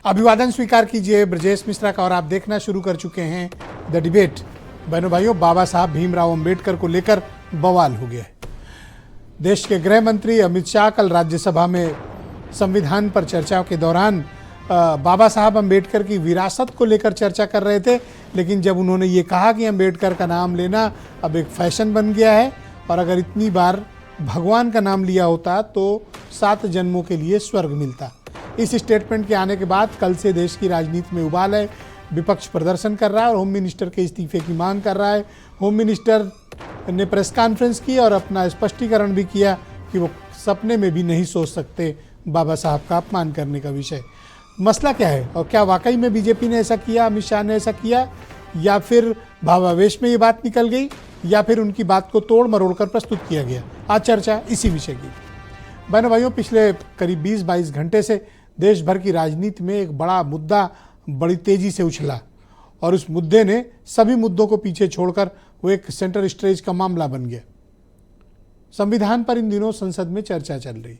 अभिवादन स्वीकार कीजिए ब्रजेश मिश्रा का और आप देखना शुरू कर चुके हैं द डिबेट। बहनों भाइयों, बाबा साहब भीमराव अंबेडकर को लेकर बवाल हो गया है। देश के गृह मंत्री अमित शाह कल राज्यसभा में संविधान पर चर्चा के दौरान बाबा साहब अंबेडकर की विरासत को लेकर चर्चा कर रहे थे, लेकिन जब उन्होंने ये कहा कि अंबेडकर का नाम लेना अब एक फैशन बन गया है और अगर इतनी बार भगवान का नाम लिया होता तो 7 जन्मों के लिए स्वर्ग मिलता। इस स्टेटमेंट के आने के बाद कल से देश की राजनीति में उबाल है। विपक्ष प्रदर्शन कर रहा है और होम मिनिस्टर के इस्तीफे की मांग कर रहा है। होम मिनिस्टर ने प्रेस कॉन्फ्रेंस की और अपना स्पष्टीकरण भी किया कि वो सपने में भी नहीं सोच सकते बाबा साहब का अपमान करने का विषय। मसला क्या है और क्या वाकई में बीजेपी ने ऐसा किया, अमित शाह ने ऐसा किया, या फिर भावावेश में ये बात निकल गई, या फिर उनकी बात को तोड़ मरोड़ कर प्रस्तुत किया गया। आज चर्चा इसी विषय की। बहनों भाइयों, पिछले करीब 20-22 घंटे से देश भर की राजनीति में एक बड़ा मुद्दा बड़ी तेजी से उछला और उस मुद्दे ने सभी मुद्दों को पीछे छोड़कर वो एक सेंटर स्टेज का मामला बन गया। संविधान पर इन दिनों संसद में चर्चा चल रही।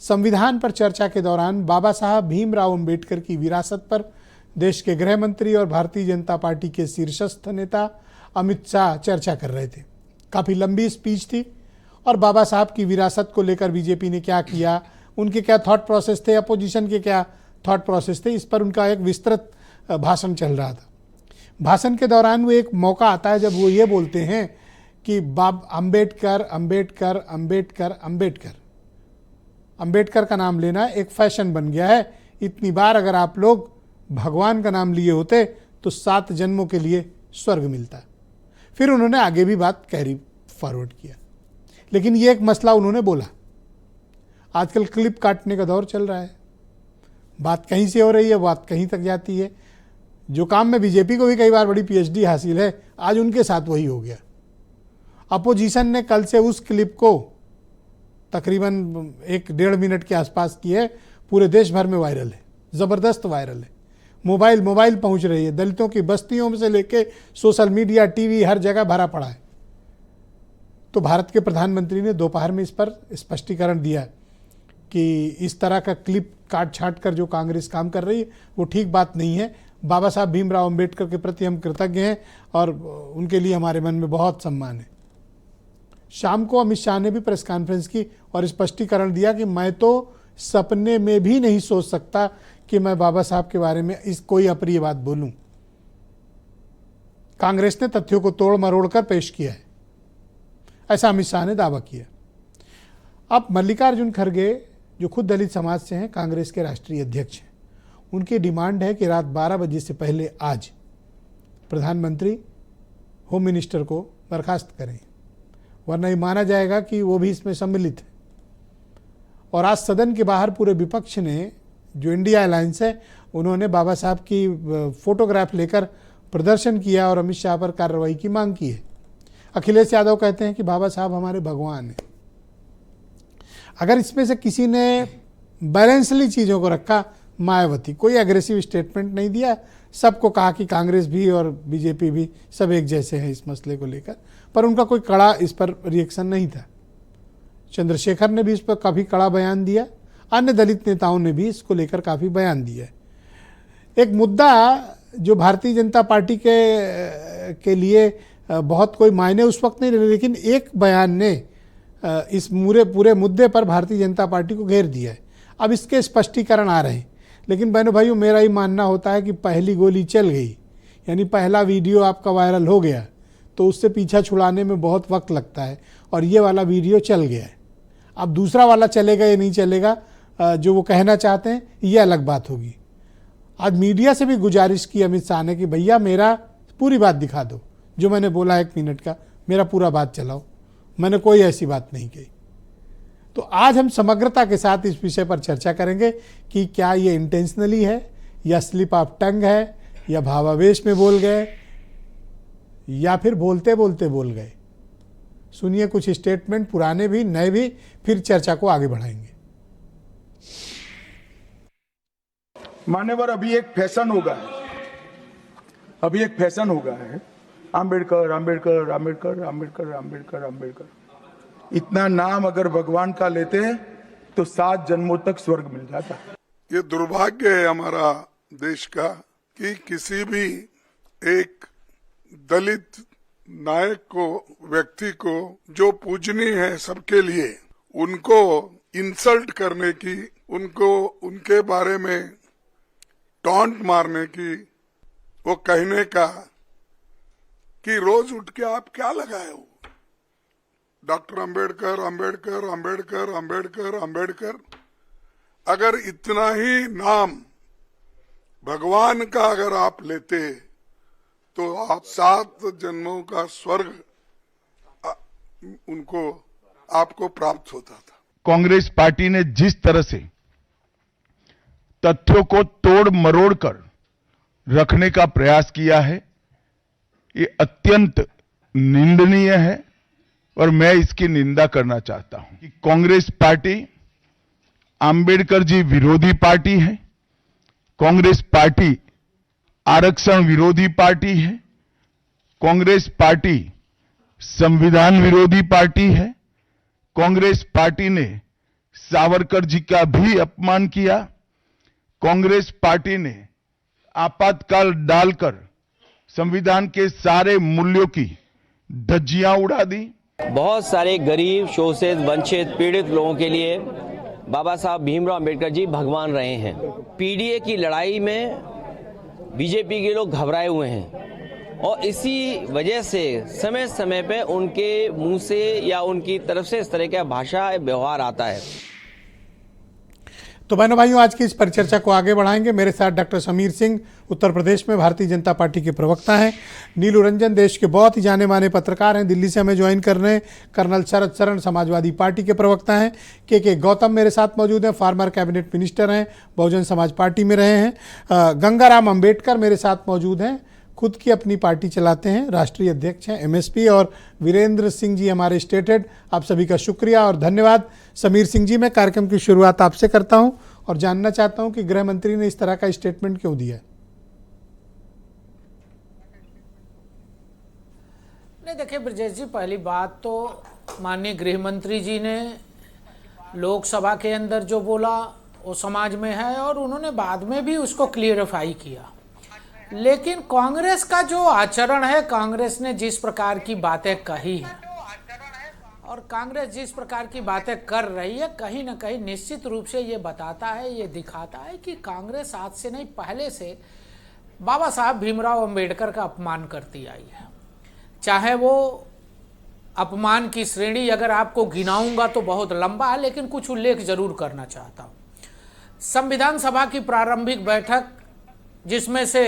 संविधान पर चर्चा के दौरान बाबा साहब भीमराव अंबेडकर की विरासत पर देश के गृह मंत्री और भारतीय जनता पार्टी के शीर्षस्थ नेता अमित शाह चर्चा कर रहे थे। काफ़ी लंबी स्पीच थी और बाबा साहब की विरासत को लेकर बीजेपी ने क्या किया, उनके क्या थॉट प्रोसेस थे, अपोजिशन के क्या थॉट प्रोसेस थे, इस पर उनका एक विस्तृत भाषण चल रहा था। भाषण के दौरान वो एक मौका आता है जब वो ये बोलते हैं कि अंबेडकर अंबेडकर अंबेडकर अंबेडकर अंबेडकर का नाम लेना एक फैशन बन गया है। इतनी बार अगर आप लोग भगवान का नाम लिए होते तो 7 जन्मों के लिए स्वर्ग मिलता। फिर उन्होंने आगे भी बात कैरी फॉरवर्ड किया, लेकिन ये एक मसला उन्होंने बोला। आजकल क्लिप काटने का दौर चल रहा है, बात कहीं से हो रही है, बात कहीं तक जाती है। जो काम में बीजेपी को भी कई बार बड़ी पीएचडी हासिल है, आज उनके साथ वही हो गया। अपोजिशन ने कल से उस क्लिप को तकरीबन 1-1.5 मिनट के आसपास की है, पूरे देश भर में वायरल है, ज़बरदस्त वायरल है। मोबाइल पहुंच रही है, दलितों की बस्तियों में से लेके सोशल मीडिया, टीवी, हर जगह भरा पड़ा है। तो भारत के प्रधानमंत्री ने दोपहर में इस पर स्पष्टीकरण दिया कि इस तरह का क्लिप काट छाट कर जो कांग्रेस काम कर रही है वो ठीक बात नहीं है। बाबा साहब भीमराव अंबेडकर के प्रति हम कृतज्ञ हैं और उनके लिए हमारे मन में बहुत सम्मान है। शाम को अमित शाह ने भी प्रेस कॉन्फ्रेंस की और स्पष्टीकरण दिया कि मैं तो सपने में भी नहीं सोच सकता कि मैं बाबा साहब के बारे में कोई अप्रिय बात बोलूं। कांग्रेस ने तथ्यों को तोड़ मरोड़ कर पेश किया है, ऐसा अमित शाह ने दावा किया। अब मल्लिकार्जुन खड़गे जो खुद दलित समाज से हैं, कांग्रेस के राष्ट्रीय अध्यक्ष हैं, उनकी डिमांड है कि रात 12 बजे से पहले आज प्रधानमंत्री होम मिनिस्टर को बर्खास्त करें, वरना ये माना जाएगा कि वो भी इसमें सम्मिलित है। और आज सदन के बाहर पूरे विपक्ष ने, जो इंडिया अलायंस है, उन्होंने बाबा साहब की फोटोग्राफ लेकर प्रदर्शन किया और अमित शाह पर कार्रवाई की मांग की है। अखिलेश यादव कहते हैं कि बाबा साहब हमारे भगवान हैं। अगर इसमें से किसी ने बैलेंसली चीज़ों को रखा, मायावती कोई एग्रेसिव स्टेटमेंट नहीं दिया, सबको कहा कि कांग्रेस भी और बीजेपी भी सब एक जैसे हैं इस मसले को लेकर, पर उनका कोई कड़ा इस पर रिएक्शन नहीं था। चंद्रशेखर ने भी इस पर काफ़ी कड़ा बयान दिया, अन्य दलित नेताओं ने भी इसको लेकर काफ़ी बयान दिया। एक मुद्दा जो भारतीय जनता पार्टी के लिए बहुत कोई मायने उस वक्त नहीं रहे, लेकिन एक बयान ने इस पूरे मुद्दे पर भारतीय जनता पार्टी को घेर दिया है। अब इसके स्पष्टीकरण आ रहे हैं, लेकिन बहनों भाइयों, मेरा ही मानना होता है कि पहली गोली चल गई, यानी पहला वीडियो आपका वायरल हो गया तो उससे पीछा छुड़ाने में बहुत वक्त लगता है और ये वाला वीडियो चल गया है। अब दूसरा वाला चलेगा या नहीं चलेगा, जो वो कहना चाहते हैं, ये अलग बात होगी। आज मीडिया से भी गुजारिश की अमित शाह ने कि भैया मेरा पूरी बात दिखा दो, जो मैंने बोला 1 मिनट का मेरा पूरा बात चलाओ, मैंने कोई ऐसी बात नहीं कही। तो आज हम समग्रता के साथ इस विषय पर चर्चा करेंगे कि क्या ये इंटेंशनली है या स्लिप ऑफ टंग है या भावावेश में बोल गए या फिर बोलते बोलते बोल गए। सुनिए कुछ स्टेटमेंट, पुराने भी नए भी, फिर चर्चा को आगे बढ़ाएंगे। मान्यवर, अभी एक फैशन हो गया है, अंबेडकर अंबेडकर अंबेडकर अंबेडकर अंबेडकर अंबेडकर। इतना नाम अगर भगवान का लेते तो 7 जन्मों तक स्वर्ग मिल जाता। ये दुर्भाग्य है हमारा देश का कि किसी भी एक दलित नायक को, व्यक्ति को जो पूजनीय है सबके लिए, उनको इंसल्ट करने की, उनको उनके बारे में टॉन्ट मारने की, वो कहने का कि रोज उठ के आप क्या लगाए हो, डॉक्टर अंबेडकर अंबेडकर अंबेडकर अंबेडकर अंबेडकर। अगर इतना ही नाम भगवान का अगर आप लेते तो आप 7 जन्मों का स्वर्ग उनको आपको प्राप्त होता था। कांग्रेस पार्टी ने जिस तरह से तथ्यों को तोड़ मरोड़ कर रखने का प्रयास किया है, ये अत्यंत निंदनीय है और मैं इसकी निंदा करना चाहता हूं कि कांग्रेस पार्टी अंबेडकर जी विरोधी पार्टी है, कांग्रेस पार्टी आरक्षण विरोधी पार्टी है, कांग्रेस पार्टी संविधान विरोधी पार्टी है, कांग्रेस पार्टी ने सावरकर जी का भी अपमान किया, कांग्रेस पार्टी ने आपातकाल डालकर संविधान के सारे मूल्यों की धज्जियां उड़ा दी। बहुत सारे गरीब, शोषित, वंचित, पीड़ित लोगों के लिए बाबा साहब भीमराव अंबेडकर जी भगवान रहे हैं। पीडीए की लड़ाई में बीजेपी के लोग घबराए हुए हैं और इसी वजह से समय समय पे उनके मुंह से या उनकी तरफ से इस तरह का भाषा व्यवहार आता है। तो बहनों भाइयों, आज की इस परिचर्चा को आगे बढ़ाएंगे। मेरे साथ डॉक्टर समीर सिंह, उत्तर प्रदेश में भारतीय जनता पार्टी के प्रवक्ता हैं। नीलू रंजन, देश के बहुत ही जाने माने पत्रकार हैं, दिल्ली से हमें ज्वाइन कर रहे हैं। कर्नल शरद शरण, समाजवादी पार्टी के प्रवक्ता हैं। के गौतम मेरे साथ मौजूद हैं, फार्मर कैबिनेट मिनिस्टर हैं, बहुजन समाज पार्टी में रहे हैं। गंगाराम अंबेडकर मेरे साथ मौजूद हैं, खुद की अपनी पार्टी चलाते हैं, राष्ट्रीय अध्यक्ष हैं एमएसपी। और वीरेंद्र सिंह जी हमारे स्टेट हेड। आप सभी का शुक्रिया और धन्यवाद। समीर सिंह जी, मैं कार्यक्रम की शुरुआत आपसे करता हूं और जानना चाहता हूं कि गृह मंत्री ने इस तरह का स्टेटमेंट क्यों दिया है। नहीं, देखिए ब्रजेश जी, पहली बात तो माननीय गृह मंत्री जी ने लोकसभा के अंदर जो बोला वो समाज में है और उन्होंने बाद में भी उसको क्लियरिफाई किया। लेकिन कांग्रेस का जो आचरण है, कांग्रेस ने जिस प्रकार की बातें कही हैं और कांग्रेस जिस प्रकार की बातें कर रही है, कहीं ना कहीं निश्चित रूप से ये बताता है, ये दिखाता है कि कांग्रेस आज से नहीं पहले से बाबा साहब भीमराव अंबेडकर का अपमान करती आई है। चाहे वो अपमान की श्रेणी अगर आपको गिनाऊंगा तो बहुत लंबा है, लेकिन कुछ उल्लेख जरूर करना चाहता हूँ। संविधान सभा की प्रारंभिक बैठक, जिसमें से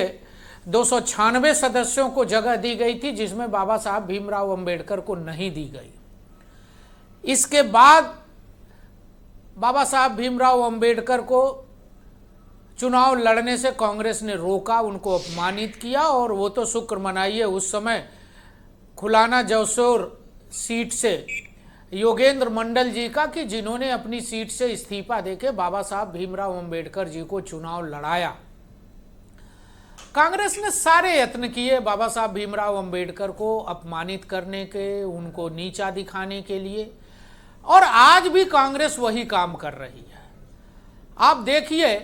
296 सदस्यों को जगह दी गई थी, जिसमें बाबा साहब भीमराव अंबेडकर को नहीं दी गई। इसके बाद बाबा साहब भीमराव अंबेडकर को चुनाव लड़ने से कांग्रेस ने रोका, उनको अपमानित किया। और वो तो शुक्र मनाइए, उस समय खुलाना जौसोर सीट से योगेंद्र मंडल जी का, कि जिन्होंने अपनी सीट से इस्तीफा देके बाबा साहब भीमराव अंबेडकर जी को चुनाव लड़ाया। कांग्रेस ने सारे यत्न किए बाबा साहब भीमराव अंबेडकर को अपमानित करने के, उनको नीचा दिखाने के लिए, और आज भी कांग्रेस वही काम कर रही है। आप देखिए,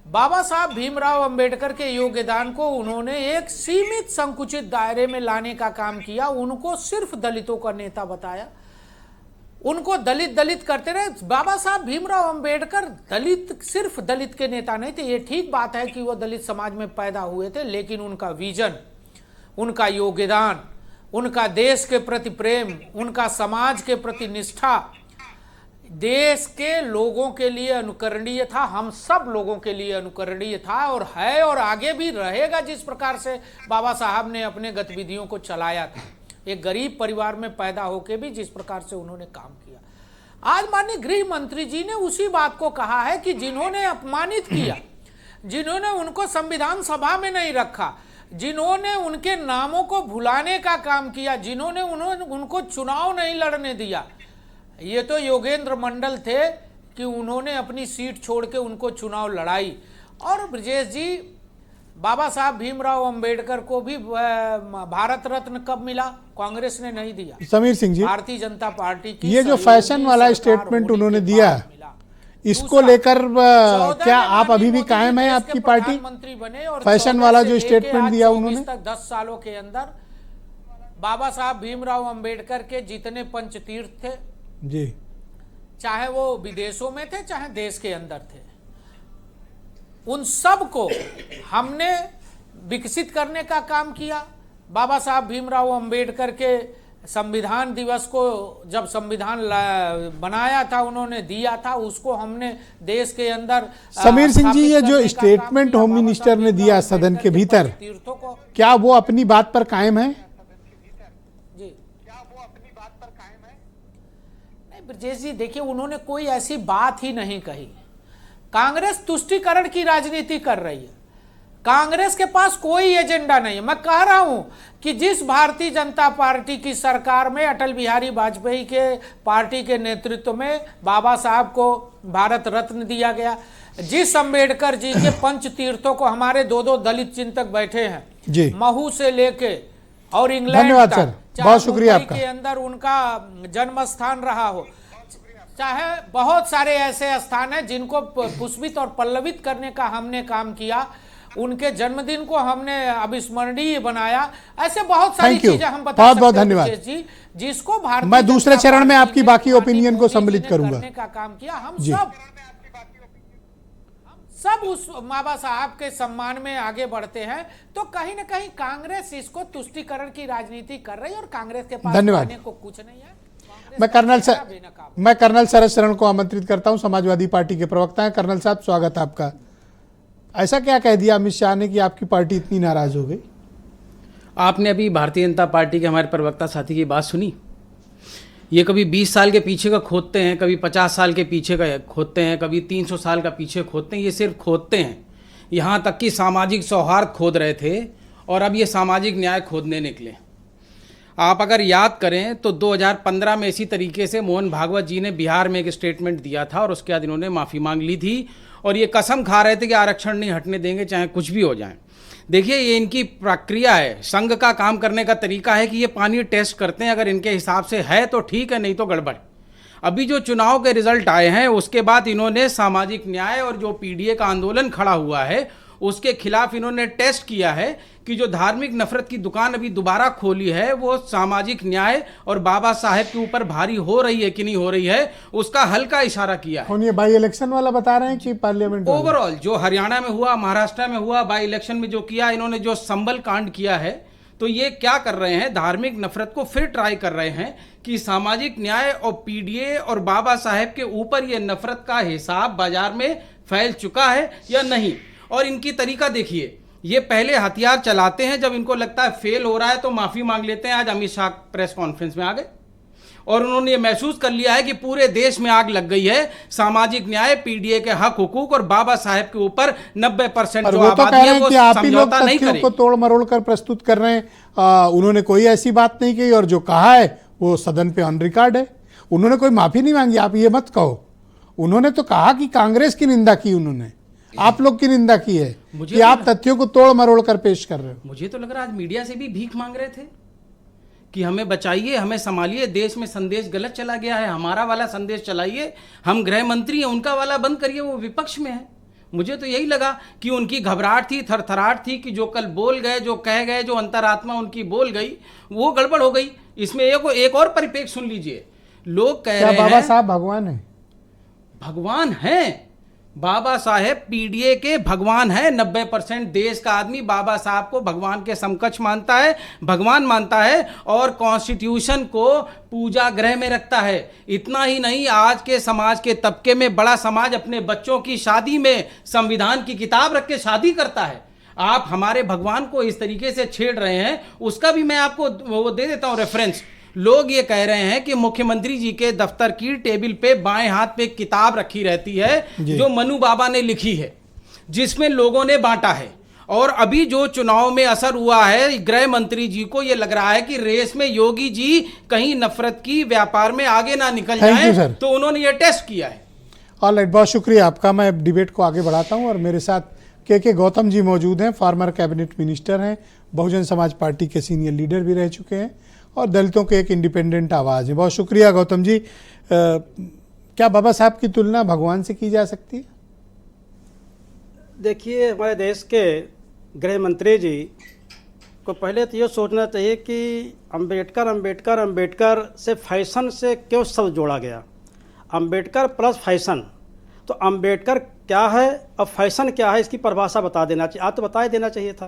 बाबा साहब भीमराव अंबेडकर के योगदान को उन्होंने एक सीमित संकुचित दायरे में लाने का काम किया। उनको सिर्फ दलितों का नेता बताया, उनको दलित करते रहे। बाबा साहब भीमराव अंबेडकर दलित, सिर्फ दलित के नेता नहीं थे। ये ठीक बात है कि वो दलित समाज में पैदा हुए थे, लेकिन उनका विजन, उनका योगदान, उनका देश के प्रति प्रेम, उनका समाज के प्रति निष्ठा देश के लोगों के लिए अनुकरणीय था, हम सब लोगों के लिए अनुकरणीय था और है और आगे भी रहेगा। जिस प्रकार से बाबा साहब ने अपने गतिविधियों को चलाया था, एक गरीब परिवार में पैदा होकर भी जिस प्रकार से उन्होंने काम किया। आज माननीय गृह मंत्री जी ने उसी बात को कहा है कि जिन्होंने अपमानित किया, जिन्होंने उनको संविधान सभा में नहीं रखा, जिन्होंने उनके नामों को भुलाने का काम किया, जिन्होंने उनको चुनाव नहीं लड़ने दिया, ये तो योगेंद्र मंडल थे कि उन्होंने अपनी सीट छोड़ के उनको चुनाव लड़ाई। और ब्रजेश जी, बाबा साहब भीमराव अंबेडकर को भी भारत रत्न कब मिला? कांग्रेस ने नहीं दिया, समीर सिंह जी, भारतीय जनता पार्टी की ये जो फैशन वाला स्टेटमेंट उन्होंने दिया, इसको लेकर क्या आप अभी भी कायम है आपकी पार्टी? प्रधानमंत्री बने और फैशन वाला जो स्टेटमेंट दिया उन्होंने 10 सालों के अंदर बाबा साहब भीमराव अंबेडकर के जितने पंचतीर्थ थे जी, चाहे वो विदेशों में थे चाहे देश के अंदर थे, उन सब को हमने विकसित करने का काम किया। बाबा साहब भीमराव अंबेडकर के संविधान दिवस को जब संविधान बनाया था, उन्होंने दिया था, उसको हमने देश के अंदर समीर सिंह जी, ये जो स्टेटमेंट होम मिनिस्टर ने दिया सदन के भीतर, तीर्थों को, क्या वो अपनी बात पर कायम है? जी क्या वो अपनी बात पर कायम है? नहीं ब्रजेश जी, देखिए उन्होंने कोई ऐसी बात ही नहीं कही। कांग्रेस तुष्टीकरण की राजनीति कर रही है, कांग्रेस के पास कोई एजेंडा नहीं है। मैं कह रहा हूं कि जिस भारतीय जनता पार्टी की सरकार में अटल बिहारी वाजपेयी के पार्टी के नेतृत्व में बाबा साहब को भारत रत्न दिया गया, जिस अंबेडकर जी के पंच तीर्थों को हमारे दो दलित चिंतक बैठे हैं जी, महू से लेके और इंग्लैंड धन्यवाद तक, सर, बहुत शुक्रिया आपका। के अंदर उनका जन्म स्थान रहा हो, चाहे बहुत सारे ऐसे स्थान हैं जिनको पुष्पित और पल्लवित करने का हमने काम किया, उनके जन्मदिन को हमने अविस्मरणीय बनाया। ऐसे बहुत सारी चीजें हम बता बहुत बहुत सकते हैं धन्यवाद जी, जिसको भारतीय मैं दूसरे जनता चरण में पार्टी आपकी ने बाकी प्रधानमंत्री ओपिनियन को मोदी जी सम्मिलित ने करूंगा। करने का काम किया। हम जी। सब उस बाबा साहब के सम्मान में आगे बढ़ते हैं, तो कहीं ना कहीं कांग्रेस इसको तुष्टीकरण की राजनीति कर रही है और कांग्रेस के पास धन्यवाद। को कुछ नहीं है। मैं कर्नल शरद शरण को आमंत्रित करता हूं, समाजवादी पार्टी के प्रवक्ता हैं। कर्नल साहब, स्वागत है आपका। ऐसा क्या कह दिया अमित शाह ने कि आपकी पार्टी इतनी नाराज हो गई? आपने अभी भारतीय जनता पार्टी के हमारे प्रवक्ता साथी की बात सुनी? ये कभी 20 साल के पीछे का खोदते हैं, कभी 50 साल के पीछे का खोदते हैं, कभी 300 साल का पीछे खोदते हैं। ये सिर्फ खोदते हैं। यहाँ तक कि सामाजिक सौहार्द खोद रहे थे और अब ये सामाजिक न्याय खोदने निकले। आप अगर याद करें तो 2015 में इसी तरीके से मोहन भागवत जी ने बिहार में एक स्टेटमेंट दिया था और उसके बाद इन्होंने माफ़ी मांग ली थी और ये कसम खा रहे थे कि आरक्षण नहीं हटने देंगे चाहे कुछ भी हो जाए। देखिए, ये इनकी प्रक्रिया है, संघ का काम करने का तरीका है कि ये पानी टेस्ट करते हैं, अगर इनके हिसाब से है तो ठीक है, नहीं तो गड़बड़। अभी जो चुनाव के रिजल्ट आए हैं उसके बाद इन्होंने सामाजिक न्याय और जो पीडीए का आंदोलन खड़ा हुआ है उसके खिलाफ इन्होंने टेस्ट किया है कि जो धार्मिक नफरत की दुकान अभी दोबारा खोली है वो सामाजिक न्याय और बाबा साहेब के ऊपर भारी हो रही है कि नहीं हो रही है, उसका हल्का इशारा किया है। कौन, ये बाई इलेक्शन वाला बता रहे हैं कि पार्लियामेंट? ओवरऑल जो हरियाणा में हुआ, महाराष्ट्र में हुआ, बाई इलेक्शन में जो किया इन्होंने, जो संबल कांड किया है, तो ये क्या कर रहे हैं, धार्मिक नफरत को फिर ट्राई कर रहे हैं कि सामाजिक न्याय और पीडीए और बाबा साहेब के ऊपर ये नफरत का हिसाब बाजार में फैल चुका है या नहीं। और इनकी तरीका देखिए, ये पहले हथियार चलाते हैं, जब इनको लगता है फेल हो रहा है तो माफी मांग लेते हैं। आज अमित शाह प्रेस कॉन्फ्रेंस में आ गए और उन्होंने ये महसूस कर लिया है कि पूरे देश में आग लग गई है, सामाजिक न्याय, पीडीए के हक हुकूक और बाबा साहेब के ऊपर 90% जो आबादी है वो समझौता नहीं करेगी। को तोड़ मरोड़ कर प्रस्तुत कर रहे हैं। उन्होंने कोई ऐसी बात नहीं की और जो कहा है वो सदन पे ऑन रिकॉर्ड है। उन्होंने कोई माफी नहीं मांगी, आप ये मत कहो। उन्होंने तो कहा कि कांग्रेस की निंदा की, उन्होंने आप लोग की निंदा की है कि आप तथ्यों को तोड़ मरोड़ कर पेश कर रहे हो। मुझे तो लग रहा है आज मीडिया से भी भीख मांग रहे थे कि हमें बचाइए, हमें संभालिए, देश में संदेश गलत चला गया है, हमारा वाला संदेश चलाइए। हम गृह मंत्री हैं, उनका वाला बंद करिए, वो विपक्ष में है। मुझे तो यही लगा कि उनकी घबराहट थी, थरथराहट थी कि जो कल बोल गए, जो कह गए, जो अंतरात्मा उनकी बोल गई वो गड़बड़ हो गई। इसमें एक और परिपेक्ष सुन लीजिए। लोग कह रहे हैं बाबा साहब भगवान है? भगवान हैं, बाबा साहेब पीडीए के भगवान है। 90% देश का आदमी बाबा साहब को भगवान के समकक्ष मानता है, भगवान मानता है और कॉन्स्टिट्यूशन को पूजा गृह में रखता है। इतना ही नहीं, आज के समाज के तबके में बड़ा समाज अपने बच्चों की शादी में संविधान की किताब रख के शादी करता है। आप हमारे भगवान को इस तरीके से छेड़ रहे हैं, उसका भी मैं आपको वो दे देता हूं रेफरेंस। लोग ये कह रहे हैं कि मुख्यमंत्री जी के दफ्तर की टेबल पे बाएं हाथ पे एक किताब रखी रहती है जो मनु बाबा ने लिखी है, जिसमें लोगों ने बांटा है। और अभी जो चुनाव में असर हुआ है, गृह मंत्री जी को ये लग रहा है कि रेस में योगी जी कहीं नफरत की व्यापार में आगे ना निकल जाएं, तो उन्होंने ये टेस्ट किया है। ऑलराइट, बहुत शुक्रिया आपका। मैं डिबेट को आगे बढ़ाता हूं और मेरे साथ के गौतम जी मौजूद हैं, फॉर्मर कैबिनेट मिनिस्टर हैं, बहुजन समाज पार्टी के सीनियर लीडर भी रह चुके हैं और दलितों के एक इंडिपेंडेंट आवाज़ है। बहुत शुक्रिया गौतम जी। क्या बाबा साहब की तुलना भगवान से की जा सकती है? देखिए, हमारे देश के गृह मंत्री जी को पहले तो ये सोचना चाहिए कि अंबेडकर से फैशन से क्यों शब्द जोड़ा गया। अंबेडकर प्लस फैशन, तो अंबेडकर क्या है और फैशन क्या है, इसकी परिभाषा बता देना चाहिए। आप तो बता ही देना चाहिए था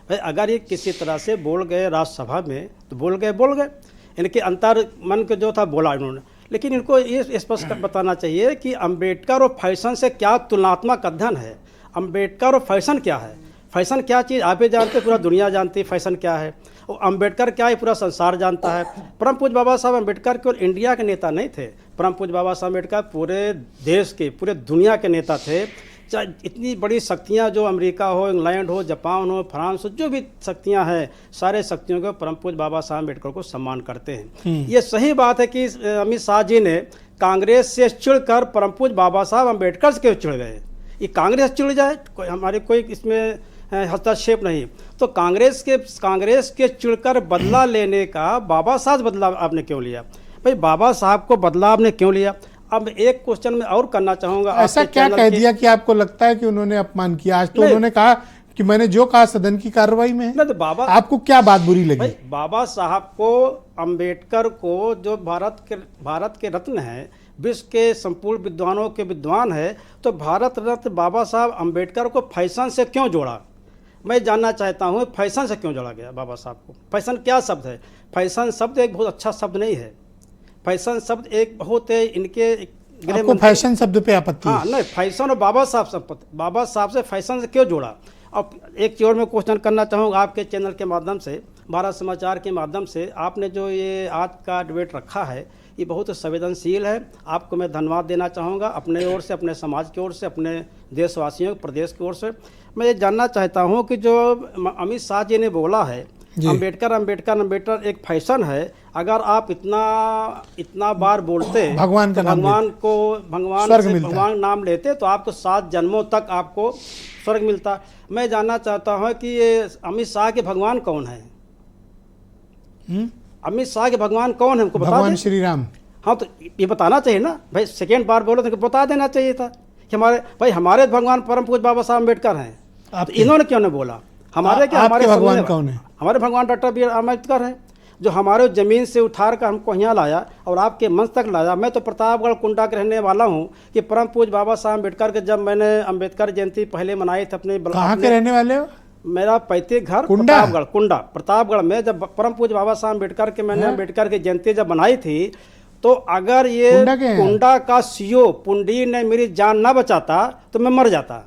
भाई। अगर ये किसी तरह से बोल गए राज्यसभा में तो बोल गए, इनके अंतर मन के जो था बोला इन्होंने, लेकिन इनको ये स्पष्ट बताना चाहिए कि अंबेडकर और फैशन से क्या तुलनात्मक अध्ययन है। अंबेडकर और फैशन क्या है, फैशन क्या चीज़ आप भी जानते, पूरा दुनिया जानती है फैशन क्या है, और अंबेडकर क्या है पूरा संसार जानता है। परम पूज्य बाबा साहब अंबेडकर केवल इंडिया के नेता नहीं थे, परम पूज्य बाबा साहब अंबेडकर पूरे देश के, पूरे दुनिया के नेता थे। चाहे इतनी बड़ी शक्तियाँ जो अमेरिका हो, इंग्लैंड हो, जापान हो, फ्रांस हो, जो भी शक्तियाँ हैं, सारे शक्तियों को परम पूज्य बाबा साहब अंबेडकर को सम्मान करते हैं। ये सही बात है कि अमित शाह जी ने कांग्रेस से चिढ़कर परम पूज्य बाबा साहब अंबेडकर से क्यों चिढ़ गए। ये कांग्रेस चिढ़ जाए, हमारे कोई इसमें हस्तक्षेप नहीं। तो कांग्रेस के चिढ़कर बदला लेने का बाबा साहब बदला आपने क्यों लिया भाई? बाबा साहब को बदला आपने क्यों लिया? अब एक क्वेश्चन मैं और करना चाहूंगा। ऐसा क्या कह दिया कि आपको लगता है कि उन्होंने अपमान किया? आज तो उन्होंने कहा कि मैंने जो कहा सदन की कार्रवाई में है। तो बाबा, आपको क्या बात बुरी लगी? बाबा साहब को, अंबेडकर को, जो भारत के रत्न हैं, विश्व के संपूर्ण विद्वानों के विद्वान है, तो भारत रत्न बाबा साहब अंबेडकर को फैशन से क्यों जोड़ा? मैं जानना चाहता हूँ फैशन से क्यों जोड़ा गया बाबा साहब को? फैशन क्या शब्द है? फैशन शब्द एक बहुत अच्छा शब्द नहीं है। फैशन शब्द एक बहुत इनके आपको फैशन शब्द पे आपत्ति? हाँ, नहीं, फैशन और बाबा साहब से फैशन से क्यों जोड़ा? अब एक चीज और मैं क्वेश्चन करना चाहूँगा आपके चैनल के माध्यम से, भारत समाचार के माध्यम से। आपने जो ये आज का डिबेट रखा है, ये बहुत संवेदनशील है। आपको मैं धन्यवाद देना चाहूँगा अपने ओर से, अपने समाज की ओर से, अपने देशवासियों प्रदेश की ओर से। मैं ये जानना चाहता हूँ कि जो अमित शाह जी ने बोला है अंबेडकर एक फैशन है, अगर आप इतना बार बोलते भगवान नाम लेते तो आपको 7 जन्मों तक आपको स्वर्ग मिलता। मैं जानना चाहता हूँ कि ये अमित शाह के भगवान कौन है? अमित शाह के भगवान कौन है, हमको बता भगवान दें। श्री राम। हाँ, तो ये बताना चाहिए ना भाई। सेकेंड बार बोलो तो बता देना चाहिए था कि हमारे भगवान परम पूज्य बाबा साहब अम्बेडकर हैं। तो इन्होंने क्यों नहीं बोला? हमारे भगवान कौन है? हमारे भगवान डॉक्टर बी आर अम्बेडकर हैं, जो हमारे ज़मीन से उठाकर हमको यहाँ लाया और आपके मंच तक लाया। मैं तो प्रतापगढ़ कुंडा के रहने वाला हूँ कि परम पूज्य बाबा साहब अम्बेडकर के जब मैंने अम्बेडकर जयंती पहले मनाई थी अपने, कहाँ के रहने वाले हो? मेरा पैतृक घर प्रतापगढ़ में जब परम पूज्य बाबा साहब अम्बेडकर के मैंने अम्बेडकर की जयंती जब बनाई थी, तो अगर ये कुंडा का सीओ पुंडीर ने मेरी जान ना बचाता तो मैं मर जाता।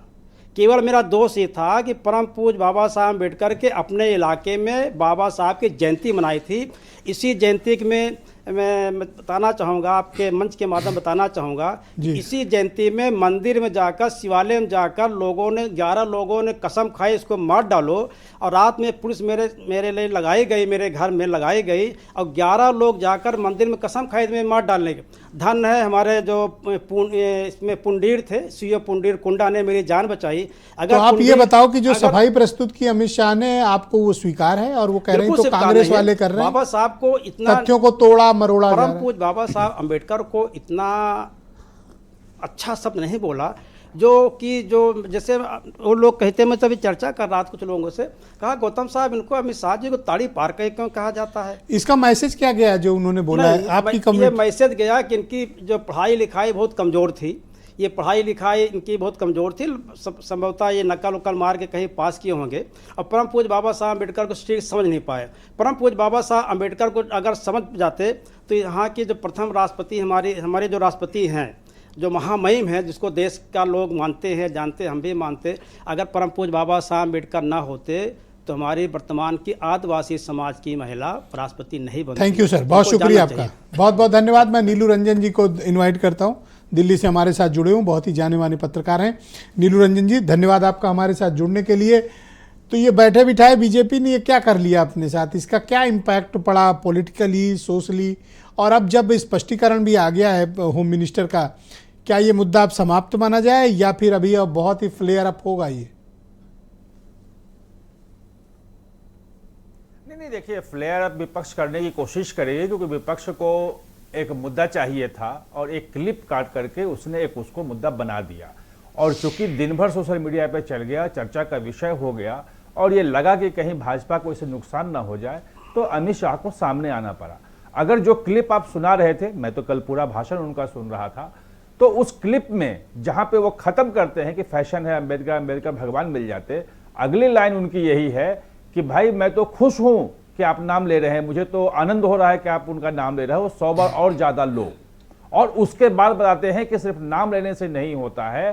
केवल मेरा दोष ये था कि परम पूज्य बाबा साहब अम्बेडकर के अपने इलाके में बाबा साहब की जयंती मनाई थी। इसी जयंती में मैं बताना चाहूँगा, आपके मंच के माध्यम बताना चाहूँगा, इसी जयंती में मंदिर में जाकर, शिवालय में जाकर 11 लोगों ने कसम खाई इसको मार डालो, और रात में पुलिस मेरे लिए लगाई गई, मेरे घर में लगाई गई, और 11 लोग जाकर मंदिर में कसम खाई में मार डालने के। धन है हमारे जो इसमें पुंडीर थे, सीओ पुंडीर कुंडा ने मेरी जान बचाई। अगर तो आप ये बताओ कि जो सफाई प्रस्तुत की अमित शाह ने, आपको वो स्वीकार है? और वो कह रहे हैं तो कांग्रेस वाले कर रहे हैं, बाबा साहब को इतना तथ्यों को तोड़ा मरोड़ा। परम पूज्य बाबा साहब अम्बेडकर को इतना अच्छा शब्द नहीं बोला, जो जैसे वो लोग कहते हैं। मैं तभी चर्चा कर रहा था कुछ लोगों से, कहा गौतम साहब इनको अमित शाह जी को ताड़ी पार कर क्यों कहा जाता है? इसका मैसेज क्या गया जो उन्होंने बोला है आपकी? ये मैसेज गया कि इनकी जो पढ़ाई लिखाई बहुत कमजोर थी, ये पढ़ाई लिखाई इनकी बहुत कमज़ोर थी, संभवतः ये नकल उकल मार के कहीं पास किए होंगे, और परम पूज्य बाबा साहब अम्बेडकर को ठीक समझ नहीं पाए। परम पूज्य बाबा साहब अम्बेडकर को अगर समझ जाते तो यहाँ की जो प्रथम राष्ट्रपति हमारे जो राष्ट्रपति हैं, जो महामहिम है, जिसको देश का लोग मानते हैं, जानते, हम भी मानते, अगर परम पूज्य बाबा साहब अम्बेडकर ना होते तो हमारी वर्तमान की आदिवासी समाज की महिला राष्ट्रपति नहीं बनती। थैंक यू सर, बहुत शुक्रिया आपका, बहुत बहुत धन्यवाद। मैं नीलू रंजन जी को इनवाइट करता हूं, दिल्ली से हमारे साथ जुड़े हूं, बहुत ही जाने माने पत्रकार हैं। नीलू रंजन जी, धन्यवाद आपका हमारे साथ जुड़ने के लिए। तो ये बैठे बिठाए बीजेपी ने ये क्या कर लिया अपने साथ? इसका क्या इम्पैक्ट पड़ा पॉलिटिकली, सोशली? और अब जब स्पष्टीकरण भी आ गया है होम मिनिस्टर का, क्या ये मुद्दा अब समाप्त माना जाए या फिर अभी अब बहुत ही फ्लेयर अप होगा ये? नहीं, देखिए, फ्लेयर अप विपक्ष करने की कोशिश करेगी, क्योंकि विपक्ष को एक मुद्दा चाहिए था और एक क्लिप काट करके उसने एक उसको मुद्दा बना दिया, और चूंकि दिन भर सोशल मीडिया पे चल गया, चर्चा का विषय हो गया, और ये लगा कि कहीं भाजपा को इससे नुकसान ना हो जाए, तो अमित शाह को सामने आना पड़ा। अगर जो क्लिप आप सुना रहे थे, मैं तो कल पूरा भाषण उनका सुन रहा था, तो उस क्लिप में जहां पे वो खत्म करते हैं कि फैशन है अंबेडकर अंबेडकर भगवान मिल जाते, अगली लाइन उनकी यही है कि भाई मैं तो खुश हूं कि आप नाम ले रहे हैं, मुझे तो आनंद हो रहा है कि आप उनका नाम ले रहे हो, 100 बार और ज्यादा लो। और उसके बाद बताते हैं कि सिर्फ नाम लेने से नहीं होता है,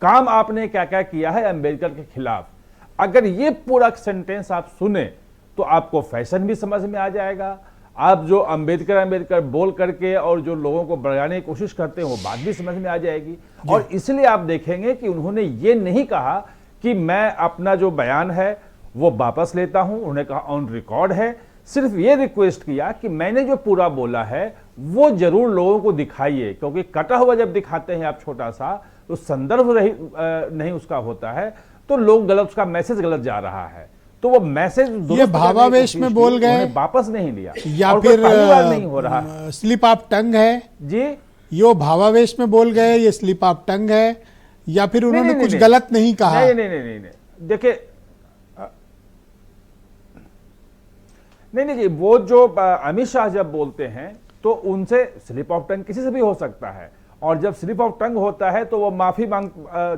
काम आपने क्या क्या किया है अंबेडकर के खिलाफ। अगर ये पूरा सेंटेंस आप सुने तो आपको फैशन भी समझ में आ जाएगा, आप जो अंबेडकर अंबेडकर बोल करके और जो लोगों को बढ़ाने की कोशिश करते हैं वो बात भी समझ में आ जाएगी। और इसलिए आप देखेंगे कि उन्होंने ये नहीं कहा कि मैं अपना जो बयान है वो वापस लेता हूं, उन्होंने कहा ऑन रिकॉर्ड है, सिर्फ ये रिक्वेस्ट किया कि मैंने जो पूरा बोला है वो जरूर लोगों को दिखाइए, क्योंकि कटा हुआ जब दिखाते हैं आप छोटा सा, तो संदर्भ नहीं उसका होता है, तो लोग गलत, उसका मैसेज गलत जा रहा है। तो वो मैसेज ये भावावेश में बोल गए, वापस नहीं लिया, या और फिर पहली बार नहीं हो रहा। स्लिप ऑफ टंग है जी, यो भावावेश में बोल गए, ये स्लिप ऑफ टंग है, या फिर उन्होंने कुछ गलत नहीं कहा? नहीं, देखिए, नहीं जी, वो जो अमित शाह जब बोलते हैं तो उनसे स्लिप ऑफ टंग किसी से भी हो सकता है, और जब स्लिप ऑफ टंग होता है तो वो माफी मांग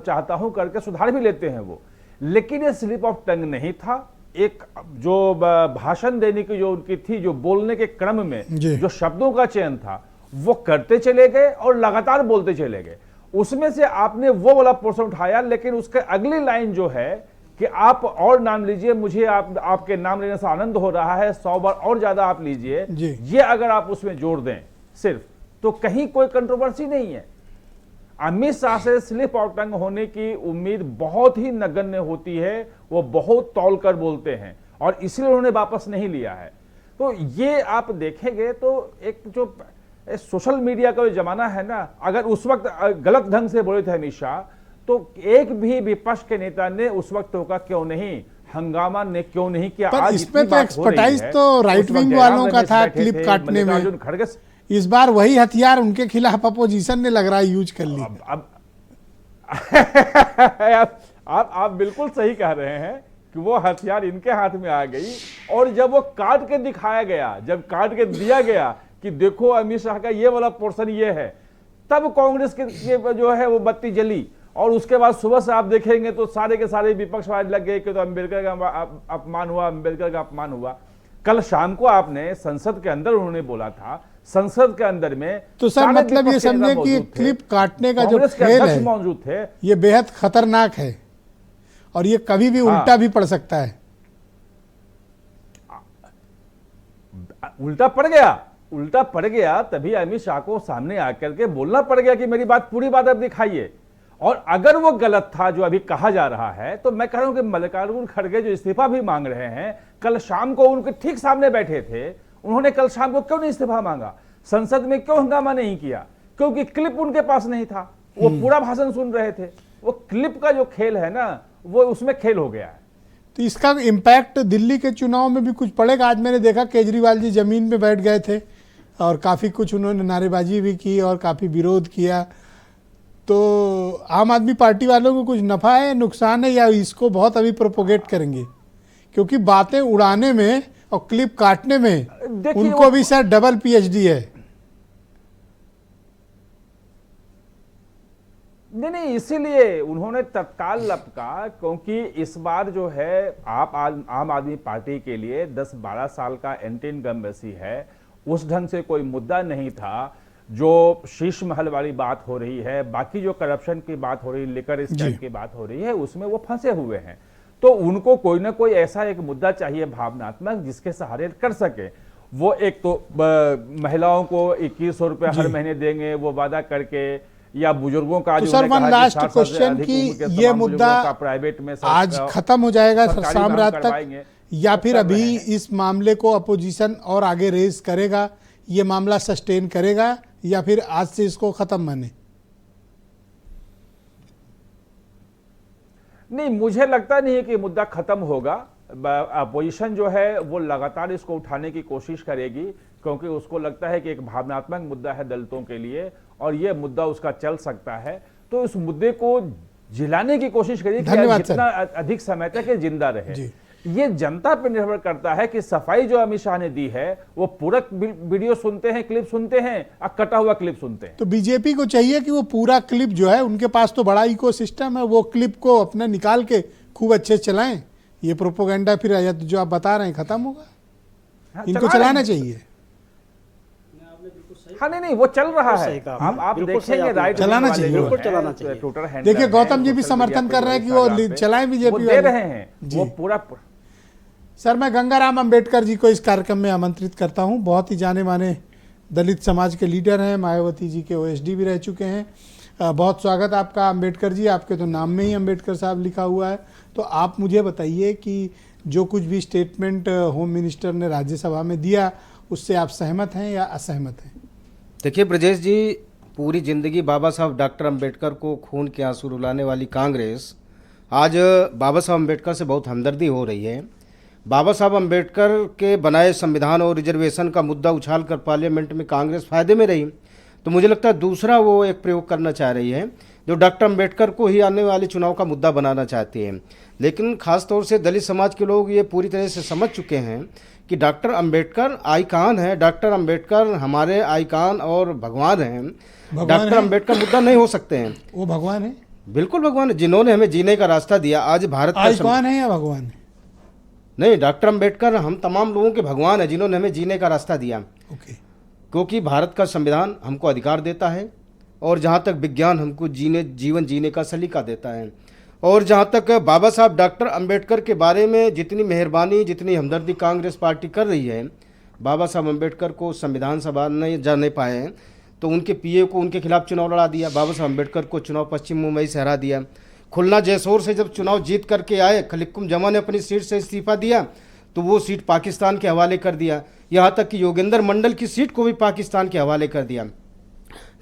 चाहता हूं करके सुधार भी लेते हैं वो, लेकिन ये स्लिप ऑफ टंग नहीं था। एक जो भाषण देने की जो उनकी थी, जो बोलने के क्रम में जो शब्दों का चयन था वो करते चले गए और लगातार बोलते चले गए, उसमें से आपने वो वाला पोर्शन उठाया, लेकिन उसके अगली लाइन जो है कि आप और नाम लीजिए, मुझे आपके नाम लेने से आनंद हो रहा है, 100 बार और ज्यादा आप लीजिए, ये अगर आप उसमें जोड़ दें सिर्फ, तो कहीं कोई कंट्रोवर्सी नहीं है। अमित शाह से स्लिप ऑफ टंग होने की उम्मीद बहुत ही नगण्य होती है, वो बहुत तौल कर बोलते हैं और इसलिए उन्होंने वापस नहीं लिया है। तो ये आप देखेंगे तो एक जो सोशल मीडिया का जो जमाना है ना, अगर उस वक्त गलत ढंग से बोले थे अमित शाह, तो एक भी विपक्ष के नेता ने उस वक्त होगा क्यों नहीं, हंगामा ने क्यों नहीं किया। पर इसमें तो एक्सपर्टाइज तो राइट विंग वालों का था क्लिप काटने में, इस बार वही हथियार उनके खिलाफ अपोजिशन ने लग रहा है यूज कर ली। आप बिल्कुल सही कह रहे हैं कि वो हथियार इनके हाथ में आ गई, और जब वो काट के दिखाया गया, जब काट के दिया गया कि देखो अमित शाह का ये वाला पोर्शन ये है, तब कांग्रेस के जो है वो बत्ती जली। और उसके बाद सुबह से आप देखेंगे तो सारे के सारे विपक्ष वाले लग गए कि तो अम्बेडकर का अपमान हुआ, अम्बेडकर का अपमान हुआ। कल शाम को आपने संसद के अंदर उन्होंने बोला था, संसद के अंदर में तो सर मतलब ये समझे कि क्लिप काटने का जो खेल है मौजूद थे, ये बेहद खतरनाक है और ये कभी भी उल्टा भी पड़ सकता है। उल्टा पड़ गया तभी अमित शाह को सामने आकर के बोलना पड़ गया कि मेरी बात, पूरी बात अब दिखाइए। और अगर वो गलत था जो अभी कहा जा रहा है, तो मैं कह रहा हूं कि मल्लिकार्जुन खड़गे जो इस्तीफा भी मांग रहे हैं, कल शाम को उनके ठीक सामने बैठे थे, उन्होंने कल शाम को क्यों नहीं इस्तीफा मांगा, संसद में क्यों हंगामा नहीं किया? क्योंकि क्लिप उनके पास नहीं था, वो पूरा भाषण सुन रहे थे। वो क्लिप का जो खेल है ना, वो उसमें खेल हो गया है। तो इसका इम्पैक्ट दिल्ली के चुनाव में भी कुछ पड़ेगा? आज मैंने देखा केजरीवाल जी जमीन पे बैठ गए थे और काफी कुछ उन्होंने नारेबाजी भी की और काफी विरोध किया। तो आम आदमी पार्टी वालों को कुछ नफा है, नुकसान है, या इसको बहुत अभी प्रोपोगेट करेंगे? क्योंकि बातें उड़ाने में और क्लिप काटने में उनको भी सर डबल पीएचडी है। नहीं, इसीलिए उन्होंने तत्काल लपका, क्योंकि इस बार जो है आम आदमी पार्टी के लिए 10-12 साल का एंटी इनकम्बेंसी है, उस ढंग से कोई मुद्दा नहीं था। जो शीश महल वाली बात हो रही है, बाकी जो करप्शन की बात हो रही है, लिकर स्कैम की बात हो रही है, उसमें वो फंसे हुए हैं। तो उनको कोई ना कोई ऐसा एक मुद्दा चाहिए भावनात्मक, जिसके सहारे कर सके। वो एक तो महिलाओं को 2100 रुपए हर महीने देंगे वो वादा करके, या बुजुर्गों का तो सर वन लास्ट क्वेश्चन कि ये मुद्दा प्राइवेट में आज खत्म हो जाएगा सर शाम रात तक, या फिर अभी इस मामले को अपोजिशन और आगे रेज करेगा, ये मामला सस्टेन करेगा, या फिर आज से इसको खत्म माने? नहीं, मुझे लगता नहीं है कि मुद्दा खत्म होगा। अपोजिशन जो है वो लगातार इसको उठाने की कोशिश करेगी, क्योंकि उसको लगता है कि एक भावनात्मक मुद्दा है दलितों के लिए और ये मुद्दा उसका चल सकता है। तो इस मुद्दे को जिलाने की कोशिश करिए कि जितना अधिक समय तक ये जिंदा रहे। ये जनता पर निर्भर करता है कि सफाई जो अमित शाह ने दी है वो पूरा वीडियो सुनते हैं, क्लिप सुनते हैं या कटा हुआ क्लिप सुनते हैं। तो बीजेपी को चाहिए कि वो पूरा क्लिप जो है, उनके पास तो बड़ा इकोसिस्टम है, वो क्लिप को अपने निकाल के खूब अच्छे चलाएं। ये प्रोपोगंडा फिर जो आप बता रहे हैं खत्म होगा। इनको चलाना चाहिए। हाँ नहीं वो चल रहा है, आप देखेंगे राइट चलाना चाहिए, बिल्कुल चलाना चाहिए। ट्विटर हैंडल देखिए गौतम जी भी समर्थन कर रहे हैं कि वो चलाएं बीजेपी दे रहे हैं वो पूरा। सर, मैं गंगाराम अंबेडकर जी को इस कार्यक्रम में आमंत्रित करता हूं। बहुत ही जाने माने दलित समाज के लीडर हैं, मायावती जी के ओएसडी भी रह चुके हैं। बहुत स्वागत आपका अंबेडकर जी, आपके तो नाम में ही अंबेडकर साहब लिखा हुआ है। तो आप मुझे बताइए कि जो कुछ भी स्टेटमेंट होम मिनिस्टर ने राज्यसभा में दिया उससे आप सहमत हैं या असहमत हैं? देखिए ब्रजेश जी, पूरी ज़िंदगी बाबा साहब डॉक्टर अंबेडकर को खून के आंसू रुलाने वाली कांग्रेस आज बाबा साहब अंबेडकर से बहुत हमदर्दी हो रही है। बाबा साहब अंबेडकर के बनाए संविधान और रिजर्वेशन का मुद्दा उछाल कर पार्लियामेंट में कांग्रेस फायदे में रही। तो मुझे लगता है दूसरा वो एक प्रयोग करना चाह रही है जो डॉक्टर अंबेडकर को ही आने वाले चुनाव का मुद्दा बनाना चाहती है। लेकिन खास तौर से दलित समाज के लोग ये पूरी तरह से समझ चुके हैं कि डॉक्टर अंबेडकर आइकान है, डॉक्टर अंबेडकर हमारे आइकान और भगवान हैं। डॉक्टर अंबेडकर मुद्दा नहीं हो सकते हैं। वो भगवान है, बिल्कुल भगवान है, जिन्होंने हमें जीने का रास्ता दिया। आज भारत आइकान है या भगवान है? नहीं, डॉक्टर अंबेडकर हम तमाम लोगों के भगवान है जिन्होंने हमें जीने का रास्ता दिया। ओके। क्योंकि भारत का संविधान हमको अधिकार देता है और जहाँ तक विज्ञान हमको जीवन जीने का सलीका देता है। और जहाँ तक बाबा साहब डॉक्टर अंबेडकर के बारे में जितनी मेहरबानी, जितनी हमदर्दी कांग्रेस पार्टी कर रही है, बाबा साहब अंबेडकर को संविधान सभा नहीं जाने पाए तो उनके पीए को उनके खिलाफ चुनाव लड़ा दिया। बाबा साहब अंबेडकर को चुनाव पश्चिम मुंबई से हरा दिया। खुलना जैसोर से जब चुनाव जीत करके आए, खलीकुम जमा ने अपनी सीट से इस्तीफा दिया तो वो सीट पाकिस्तान के हवाले कर दिया। यहाँ तक कि योगेंद्र मंडल की सीट को भी पाकिस्तान के हवाले कर दिया।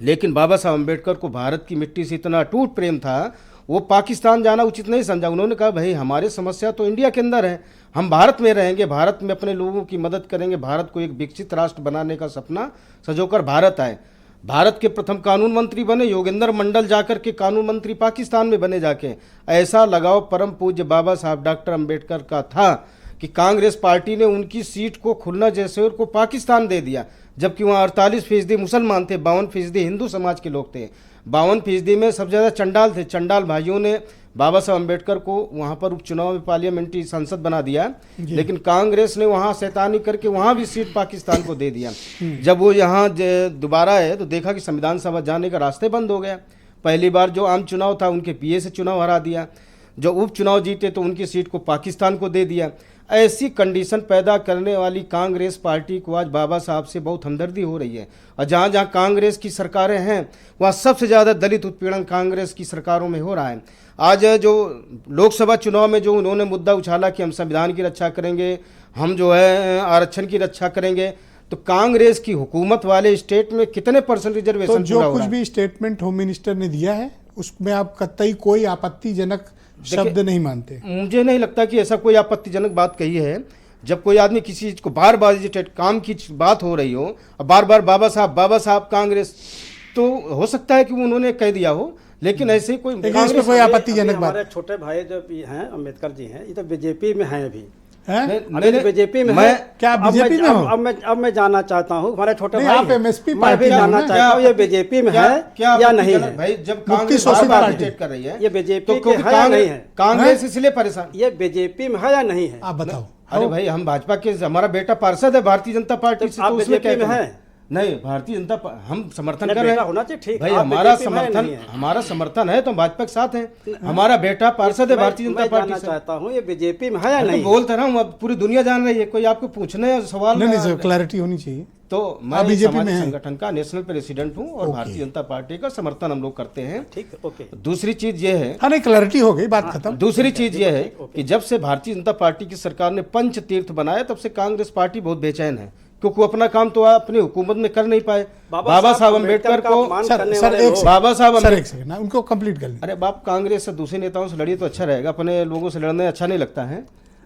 लेकिन बाबा साहब अंबेडकर को भारत की मिट्टी से इतना अटूट प्रेम था, वो पाकिस्तान जाना उचित नहीं समझा। उन्होंने कहा भाई हमारी समस्या तो इंडिया के अंदर है, हम भारत में रहेंगे, भारत में अपने लोगों की मदद करेंगे, भारत को एक विकसित राष्ट्र बनाने का सपना सजोकर भारत आए। भारत के प्रथम कानून मंत्री बने योगेंद्र मंडल, जाकर के कानून मंत्री पाकिस्तान में बने जाके। ऐसा लगाव परम पूज्य बाबा साहब डॉक्टर अंबेडकर का था कि कांग्रेस पार्टी ने उनकी सीट को खुलना जैसोर को पाकिस्तान दे दिया, जबकि वहाँ 48% मुसलमान थे, 52% हिंदू समाज के लोग थे। 52% में सबसे ज़्यादा चंडाल थे। चंडाल भाइयों ने बाबा साहब अंबेडकर को वहाँ पर उपचुनाव में पार्लियामेंट्री संसद बना दिया, लेकिन कांग्रेस ने वहाँ शैतानी करके वहाँ भी सीट पाकिस्तान को दे दिया। जब वो यहाँ दोबारा आए तो देखा कि संविधान सभा जाने का रास्ते बंद हो गया। पहली बार जो आम चुनाव था उनके पीए से चुनाव हरा दिया, जो उपचुनाव जीते तो उनकी सीट को पाकिस्तान को दे दिया। ऐसी कंडीशन पैदा करने वाली कांग्रेस पार्टी को आज बाबा साहब से बहुत हमदर्दी हो रही है। और जहाँ जहाँ कांग्रेस की सरकारें हैं वहाँ सबसे ज़्यादा दलित उत्पीड़न कांग्रेस की सरकारों में हो रहा है। आज जो लोकसभा चुनाव में जो उन्होंने मुद्दा उछाला कि हम संविधान की रक्षा करेंगे, हम जो है आरक्षण की रक्षा करेंगे, तो कांग्रेस की हुकूमत वाले स्टेट में कितने % रिजर्वेशन? तो जो कुछ भी स्टेटमेंट होम मिनिस्टर ने दिया है उसमें आप कतई कोई आपत्तिजनक शब्द नहीं मानते? मुझे नहीं लगता कि ऐसा कोई आपत्तिजनक बात कही है। जब कोई आदमी किसी चीज को बार बार काम की बात हो रही हो और बार बार बाबा साहब कांग्रेस, तो हो सकता है कि उन्होंने कह दिया हो, लेकिन ऐसे कोई कोई आपत्तिजनक बात? हमारे छोटे भाई जो हैं अम्बेडकर जी हैं, ये तो बीजेपी में हैं अभी। बीजेपी में मैं क्या बीजेपी में हो? अब मैं जानना चाहता हूँ हमारे छोटे भाई, आप एमएसपी मैं भी जानना चाहता हूँ ये बीजेपी में है या नहीं है? भाई जब कांग्रेस कर रही है ये बीजेपी तो है या नहीं है? कांग्रेस इसलिए परेशान, ये बीजेपी में है या नहीं है? आप बताओ। अरे भाई हम भाजपा के, हमारा बेटा पार्षद है भारतीय जनता पार्टी से, आप बीजेपी में है? नहीं, भारतीय जनता हम समर्थन कर रहे हैं। होना चाहिए, ठीक। भाई हमारा समर्थन है तो हम भाजपा के साथ हैं। हमारा बेटा पार्षद है भारतीय जनता पार्टी से। चाहता हूँ ये बीजेपी में है या नहीं? बोलता रहा हूँ, अब पूरी दुनिया जान रही है, कोई आपको पूछने सवाल नहीं, क्लैरिटी होनी चाहिए। तो मैं बीजेपी में संगठन का नेशनल प्रेसिडेंट हूँ और भारतीय जनता पार्टी का समर्थन हम लोग करते हैं। ठीक, ओके। दूसरी चीज ये है, नहीं क्लैरिटी हो गई, बात खत्म। दूसरी चीज ये है कि जब से भारतीय जनता पार्टी की सरकार ने पंच तीर्थ बनाया तब से कांग्रेस पार्टी बहुत बेचैन है, क्योंकि अपना काम तो अपनी हुकूमत में कर नहीं पाए। बाबा साहब अम्बेडकर को बाबा साहब उनको कंप्लीट कर लें। अरे बाप, कांग्रेस से दूसरे नेताओं से लड़िए तो अच्छा रहेगा, अपने लोगों से लड़ना अच्छा नहीं लगता है।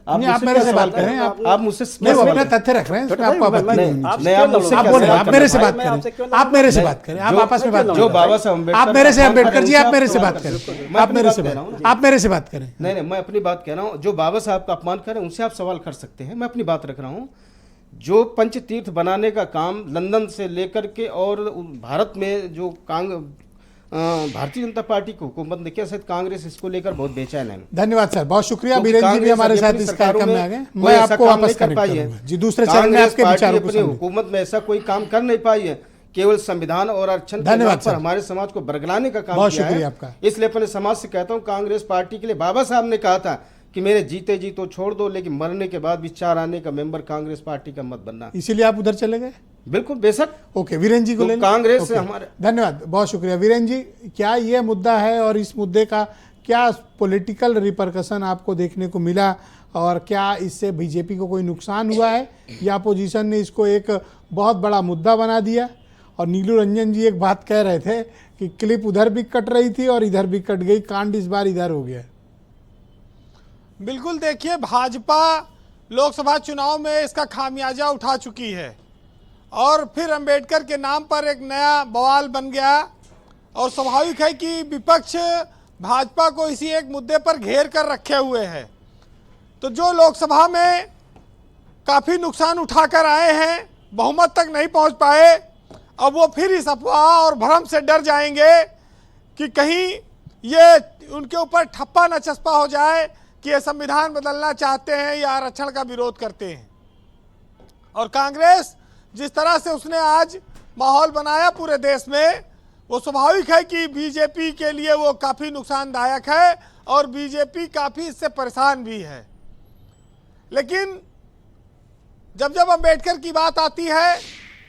आप नहीं, आप मुझसे मेरे क्या से सवाल बात करें, आप मुझसे नहीं, वो क्या अपना सवाल तथ्य रख रहे हैं, इसमें भाई, आपको आपत्ति मैं- नहीं होनी आप- चाहिए। नहीं, आप मुझसे आप क्या बोले, सवाल आप कर मेरे रहे से हैं? बात मैं आपसे क्यों करें, आप मेरे से नहीं, बात करें, आप जो- आपस में बात जो करें। बाबा साहब अम्बेडकर आप मेरे से का अम्बेडकर काम जी, करें, आप मेरे से उनसे बात करें, मैं आप अपनी मेरे बात से कह रहा हूँ। बात, आप मेरे से बात करें। नहीं, मैं अपनी बात कह रहा हूँ। जो बाबा साहब का अपमान करें उनसे आप सवाल कर सकते हैं, मैं अपनी बात रख रहा हूँ। जो पंचतीर्थ बनाने का काम लंदन से लेकर के और भारत में जो भारतीय जनता पार्टी को हुकूमत ने किया, शायद कांग्रेस इसको लेकर बहुत बेचैन है। धन्यवाद सर, बहुत शुक्रिया। क्योंकि बीरेन जी भी कांग्रेस हमारे अभी साथ अपनी इस सरकारों कार्यक्रम में आ में गए, कोई मैं ऐसा आपको काम वापस नहीं कर कनेक्ट पाई है। करूंगा जी। दूसरे चरण में कांग्रेस आपके पार्टी विचारों को अपनी समझें। हुकूमत में ऐसा कोई काम कर नहीं पाई है, केवल संविधान और आरक्षण के धन्यवाद नाम पर सर। हमारे समाज को बरगलाने का काम बहुत किया शुक्रिया है। आपका। इसलिए अपने समाज से कहता हूँ, कांग्रेस पार्टी के लिए बाबा साहब ने कहा था कि मेरे जीते जी तो छोड़ दो, लेकिन मरने के बाद भी 4 आने का मेंबर कांग्रेस पार्टी का मत बनना। इसीलिए आप उधर चले गए। बिल्कुल, बेशक। ओके, वीरेन जी को तो ले लें। कांग्रेस से ओके, हमारे धन्यवाद, बहुत शुक्रिया वीरेन जी। क्या ये मुद्दा है और इस मुद्दे का क्या पॉलिटिकल रिपरकशन आपको देखने को मिला, और क्या इससे बीजेपी को कोई नुकसान हुआ है, या अपोजिशन ने इसको एक बहुत बड़ा मुद्दा बना दिया? और नीलू रंजन जी एक बात कह रहे थे कि क्लिप उधर भी कट रही थी और इधर भी कट गई, कांड इस बार इधर हो गया। बिल्कुल, देखिए, भाजपा लोकसभा चुनाव में इसका खामियाजा उठा चुकी है और फिर अंबेडकर के नाम पर एक नया बवाल बन गया, और स्वाभाविक है कि विपक्ष भाजपा को इसी एक मुद्दे पर घेर कर रखे हुए है। तो जो लोकसभा में काफ़ी नुकसान उठाकर आए हैं, बहुमत तक नहीं पहुंच पाए, अब वो फिर इस अफवाह और भ्रम से डर जाएंगे कि कहीं ये उनके ऊपर ठप्पा न चस्पा हो जाए कि ये संविधान बदलना चाहते हैं या आरक्षण का विरोध करते हैं। और कांग्रेस जिस तरह से उसने आज माहौल बनाया पूरे देश में, वो स्वाभाविक है कि बीजेपी के लिए वो काफ़ी नुकसानदायक है और बीजेपी काफ़ी इससे परेशान भी है। लेकिन जब जब अंबेडकर की बात आती है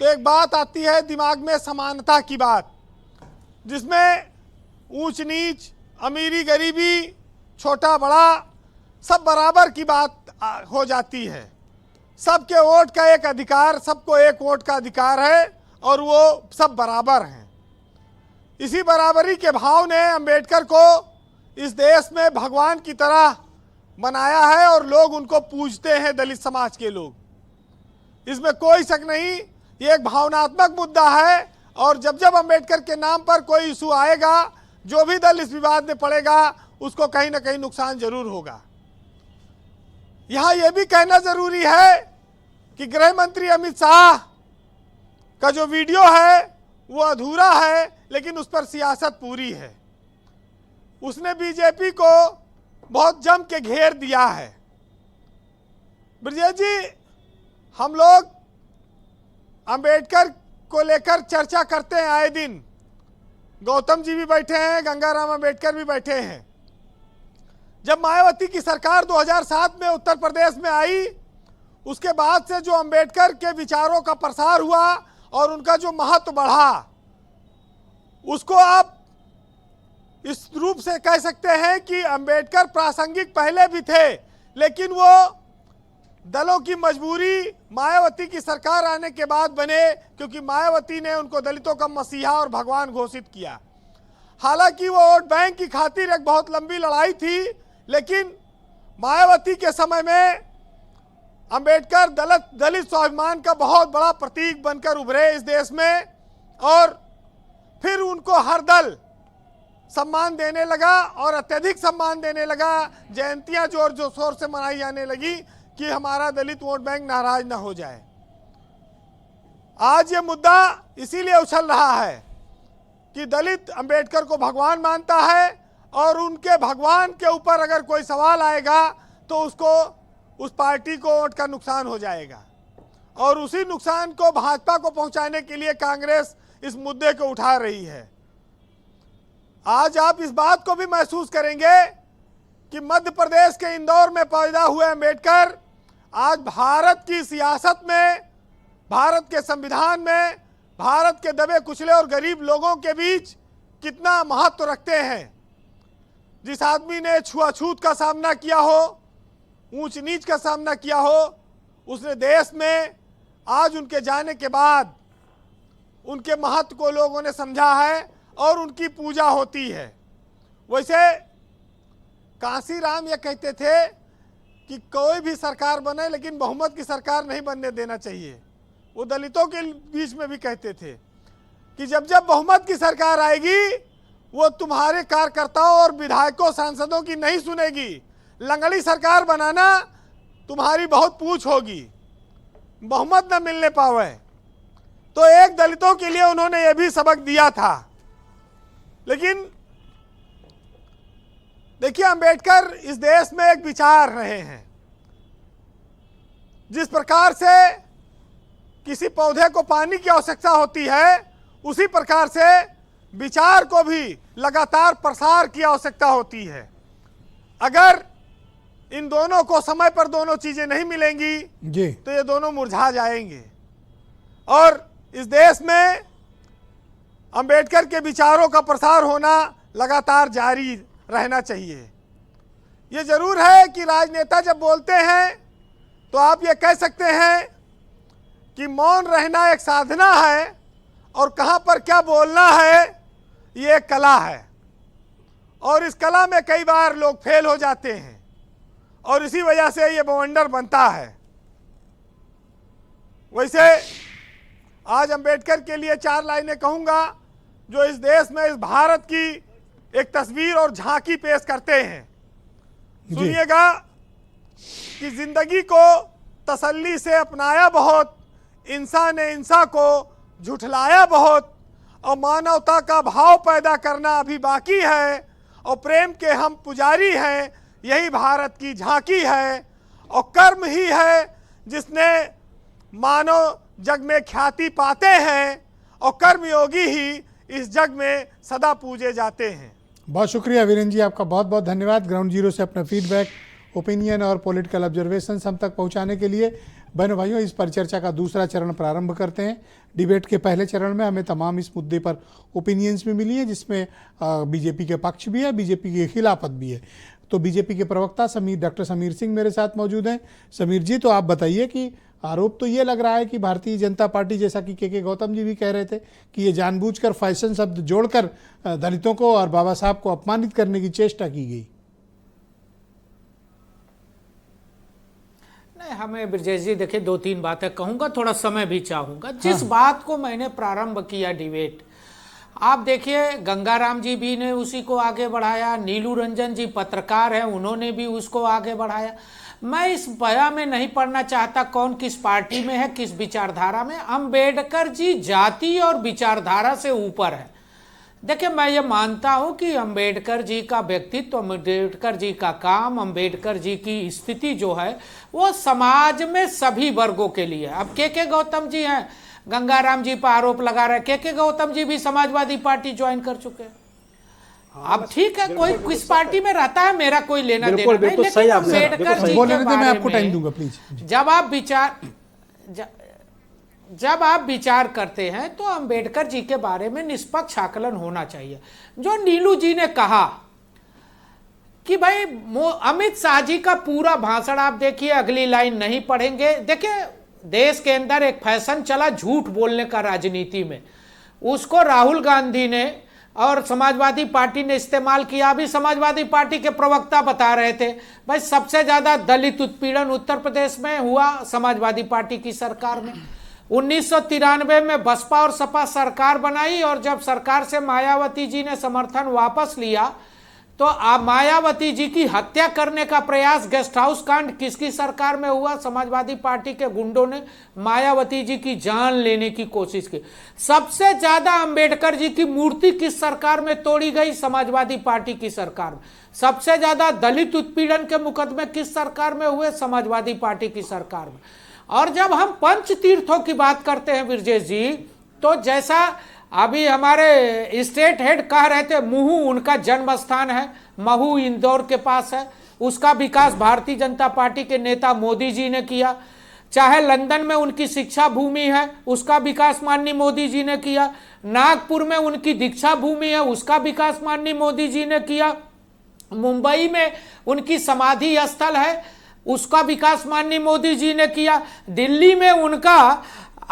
तो एक बात आती है दिमाग में, समानता की बात, जिसमें ऊंच नीच, अमीरी गरीबी, छोटा बड़ा सब बराबर की बात हो जाती है। सबके वोट का एक अधिकार, सबको एक वोट का अधिकार है और वो सब बराबर हैं। इसी बराबरी के भाव ने अंबेडकर को इस देश में भगवान की तरह बनाया है और लोग उनको पूजते हैं, दलित समाज के लोग। इसमें कोई शक नहीं, ये एक भावनात्मक मुद्दा है, और जब जब अंबेडकर के नाम पर कोई इशू आएगा, जो भी दल इस विवाद में पड़ेगा उसको कहीं ना कहीं नुकसान जरूर होगा। यहां यह भी कहना जरूरी है कि गृह मंत्री अमित शाह का जो वीडियो है वो अधूरा है, लेकिन उस पर सियासत पूरी है। उसने बीजेपी को बहुत जम के घेर दिया है। ब्रजेश जी, हम लोग अंबेडकर को लेकर चर्चा करते हैं आए दिन। गौतम जी भी बैठे हैं, गंगाराम अंबेडकर भी बैठे हैं। जब मायावती की सरकार 2007 में उत्तर प्रदेश में आई, उसके बाद से जो अंबेडकर के विचारों का प्रसार हुआ और उनका जो महत्व बढ़ा, उसको आप इस रूप से कह सकते हैं कि अंबेडकर प्रासंगिक पहले भी थे, लेकिन वो दलों की मजबूरी मायावती की सरकार आने के बाद बने, क्योंकि मायावती ने उनको दलितों का मसीहा और भगवान घोषित किया। हालांकि वो वोट बैंक की खातिर एक बहुत लंबी लड़ाई थी, लेकिन मायावती के समय में अंबेडकर दलित स्वाभिमान का बहुत बड़ा प्रतीक बनकर उभरे इस देश में, और फिर उनको हर दल सम्मान देने लगा और अत्यधिक सम्मान देने लगा। जयंतियां जोर शोर से मनाई जाने लगी कि हमारा दलित वोट बैंक नाराज ना हो जाए। आज ये मुद्दा इसीलिए उछल रहा है कि दलित अंबेडकर को भगवान मानता है, और उनके भगवान के ऊपर अगर कोई सवाल आएगा तो उसको, उस पार्टी को वोट का नुकसान हो जाएगा, और उसी नुकसान को भाजपा को पहुंचाने के लिए कांग्रेस इस मुद्दे को उठा रही है। आज आप इस बात को भी महसूस करेंगे कि मध्य प्रदेश के इंदौर में पैदा हुए अंबेडकर आज भारत की सियासत में, भारत के संविधान में, भारत के दबे कुचले और गरीब लोगों के बीच कितना महत्व रखते हैं। जिस आदमी ने छुआछूत का सामना किया हो, ऊंच नीच का सामना किया हो, उसने देश में आज उनके जाने के बाद उनके महत्व को लोगों ने समझा है और उनकी पूजा होती है। वैसे कांसी राम ये कहते थे कि कोई भी सरकार बने लेकिन बहुमत की सरकार नहीं बनने देना चाहिए। वो दलितों के बीच में भी कहते थे कि जब जब बहुमत की सरकार आएगी वो तुम्हारे कार्यकर्ताओं और विधायकों सांसदों की नहीं सुनेगी, लंगड़ी सरकार बनाना तुम्हारी बहुत पूछ होगी, बहुमत न मिलने पावे। तो एक दलितों के लिए उन्होंने ये भी सबक दिया था। लेकिन देखिए, अंबेडकर इस देश में एक विचार रहे हैं। जिस प्रकार से किसी पौधे को पानी की आवश्यकता होती है, उसी प्रकार से विचार को भी लगातार प्रसार की आवश्यकता होती है। अगर इन दोनों को समय पर दोनों चीजें नहीं मिलेंगी जी तो ये दोनों मुरझा जाएंगे। और इस देश में अंबेडकर के विचारों का प्रसार होना लगातार जारी रहना चाहिए। ये जरूर है कि राजनेता जब बोलते हैं तो आप ये कह सकते हैं कि मौन रहना एक साधना है और कहाँ पर क्या बोलना है ये एक कला है, और इस कला में कई बार लोग फेल हो जाते हैं और इसी वजह से ये बवंडर बनता है। वैसे आज अंबेडकर के लिए 4 लाइनें कहूँगा जो इस देश में, इस भारत की एक तस्वीर और झांकी पेश करते हैं। सुनिएगा कि जिंदगी को तसल्ली से अपनाया बहुत, इंसान ने इंसान को झुठलाया बहुत, और मानवता का भाव पैदा करना अभी बाकी है, और प्रेम के हम पुजारी हैं, यही भारत की झांकी है। और कर्म ही है जिसने मानव जग में ख्याति पाते हैं, और कर्मयोगी ही इस जग में सदा पूजे जाते हैं। बहुत शुक्रिया वीरेंद्र जी, आपका बहुत बहुत धन्यवाद। ग्राउंड जीरो से अपना फीडबैक, ओपिनियन और पॉलिटिकल ऑब्जर्वेशन हम तक पहुंचाने के लिए। बहनों भाइयों, इस परिचर्चा का दूसरा चरण प्रारंभ करते हैं। डिबेट के पहले चरण में हमें तमाम इस मुद्दे पर ओपिनियंस भी मिली हैं, जिसमें बीजेपी के पक्ष भी है, बीजेपी के खिलाफत भी है। तो बीजेपी के प्रवक्ता डॉक्टर समीर सिंह मेरे साथ मौजूद हैं। समीर जी, तो आप बताइए कि आरोप तो ये लग रहा है कि भारतीय जनता पार्टी, जैसा कि के गौतम जी भी कह रहे थे, कि ये जानबूझकर फैशन शब्द जोड़कर दलितों को और बाबा साहब को अपमानित करने की चेष्टा की गई। नहीं, हमें ब्रजेश जी देखिए 2-3 बातें कहूँगा, थोड़ा समय भी चाहूँगा। जिस बात को मैंने प्रारंभ किया डिबेट, आप देखिए गंगाराम जी भी ने उसी को आगे बढ़ाया, नीलू रंजन जी पत्रकार हैं, उन्होंने भी उसको आगे बढ़ाया। मैं इस बया में नहीं पढ़ना चाहता कौन किस पार्टी में है, किस विचारधारा में। अंबेडकर जी जाति और विचारधारा से ऊपर है। देखिए, मैं ये मानता हूँ कि अंबेडकर जी का व्यक्तित्व, अंबेडकर जी का काम, अंबेडकर जी की स्थिति जो है वो समाज में सभी वर्गों के लिए। अब के गौतम जी हैं, गंगाराम जी पर आरोप लगा रहे, के गौतम जी भी समाजवादी पार्टी ज्वाइन कर चुके हैं। अब ठीक है, कोई किस पार्टी में रहता है मेरा कोई लेना देना नहीं, लेकिन अंबेडकर जी के बारे में जब आप विचार करते हैं तो अंबेडकर जी के बारे में निष्पक्ष आकलन होना चाहिए। जो नीलू जी ने कहा कि भाई अमित शाह जी का पूरा भाषण आप देखिए, अगली लाइन नहीं पढ़ेंगे। देखिए, देश के अंदर एक फैशन चला झूठ बोलने का राजनीति में, उसको राहुल गांधी ने और समाजवादी पार्टी ने इस्तेमाल किया। अभी समाजवादी पार्टी के प्रवक्ता बता रहे थे भाई सबसे ज्यादा दलित उत्पीड़न उत्तर प्रदेश में हुआ समाजवादी पार्टी की सरकार में। 1993 में बसपा और सपा सरकार बनाई, और जब सरकार से मायावती जी ने समर्थन वापस लिया तो मायावती जी की हत्या करने का प्रयास, गेस्ट हाउस कांड किसकी सरकार में हुआ? समाजवादी पार्टी के गुंडों ने मायावती जी की जान लेने की कोशिश की। सबसे ज्यादा अंबेडकर जी की मूर्ति किस सरकार में तोड़ी गई? समाजवादी पार्टी की सरकार में। सबसे ज्यादा दलित उत्पीड़न के मुकदमे किस सरकार में हुए? समाजवादी पार्टी की सरकार में। और जब हम पंच तीर्थों की बात करते हैं ब्रजेश जी, तो जैसा अभी हमारे स्टेट हेड कह रहे थे, महू उनका जन्म स्थान है, महू इंदौर के पास है, उसका विकास भारतीय जनता पार्टी के नेता मोदी जी ने किया। चाहे लंदन में उनकी शिक्षा भूमि है, उसका विकास माननीय मोदी जी ने किया। नागपुर में उनकी दीक्षा भूमि है, उसका विकास माननीय मोदी जी ने किया। मुंबई में उनकी समाधि स्थल है, उसका विकास माननीय मोदी जी ने किया। दिल्ली में उनका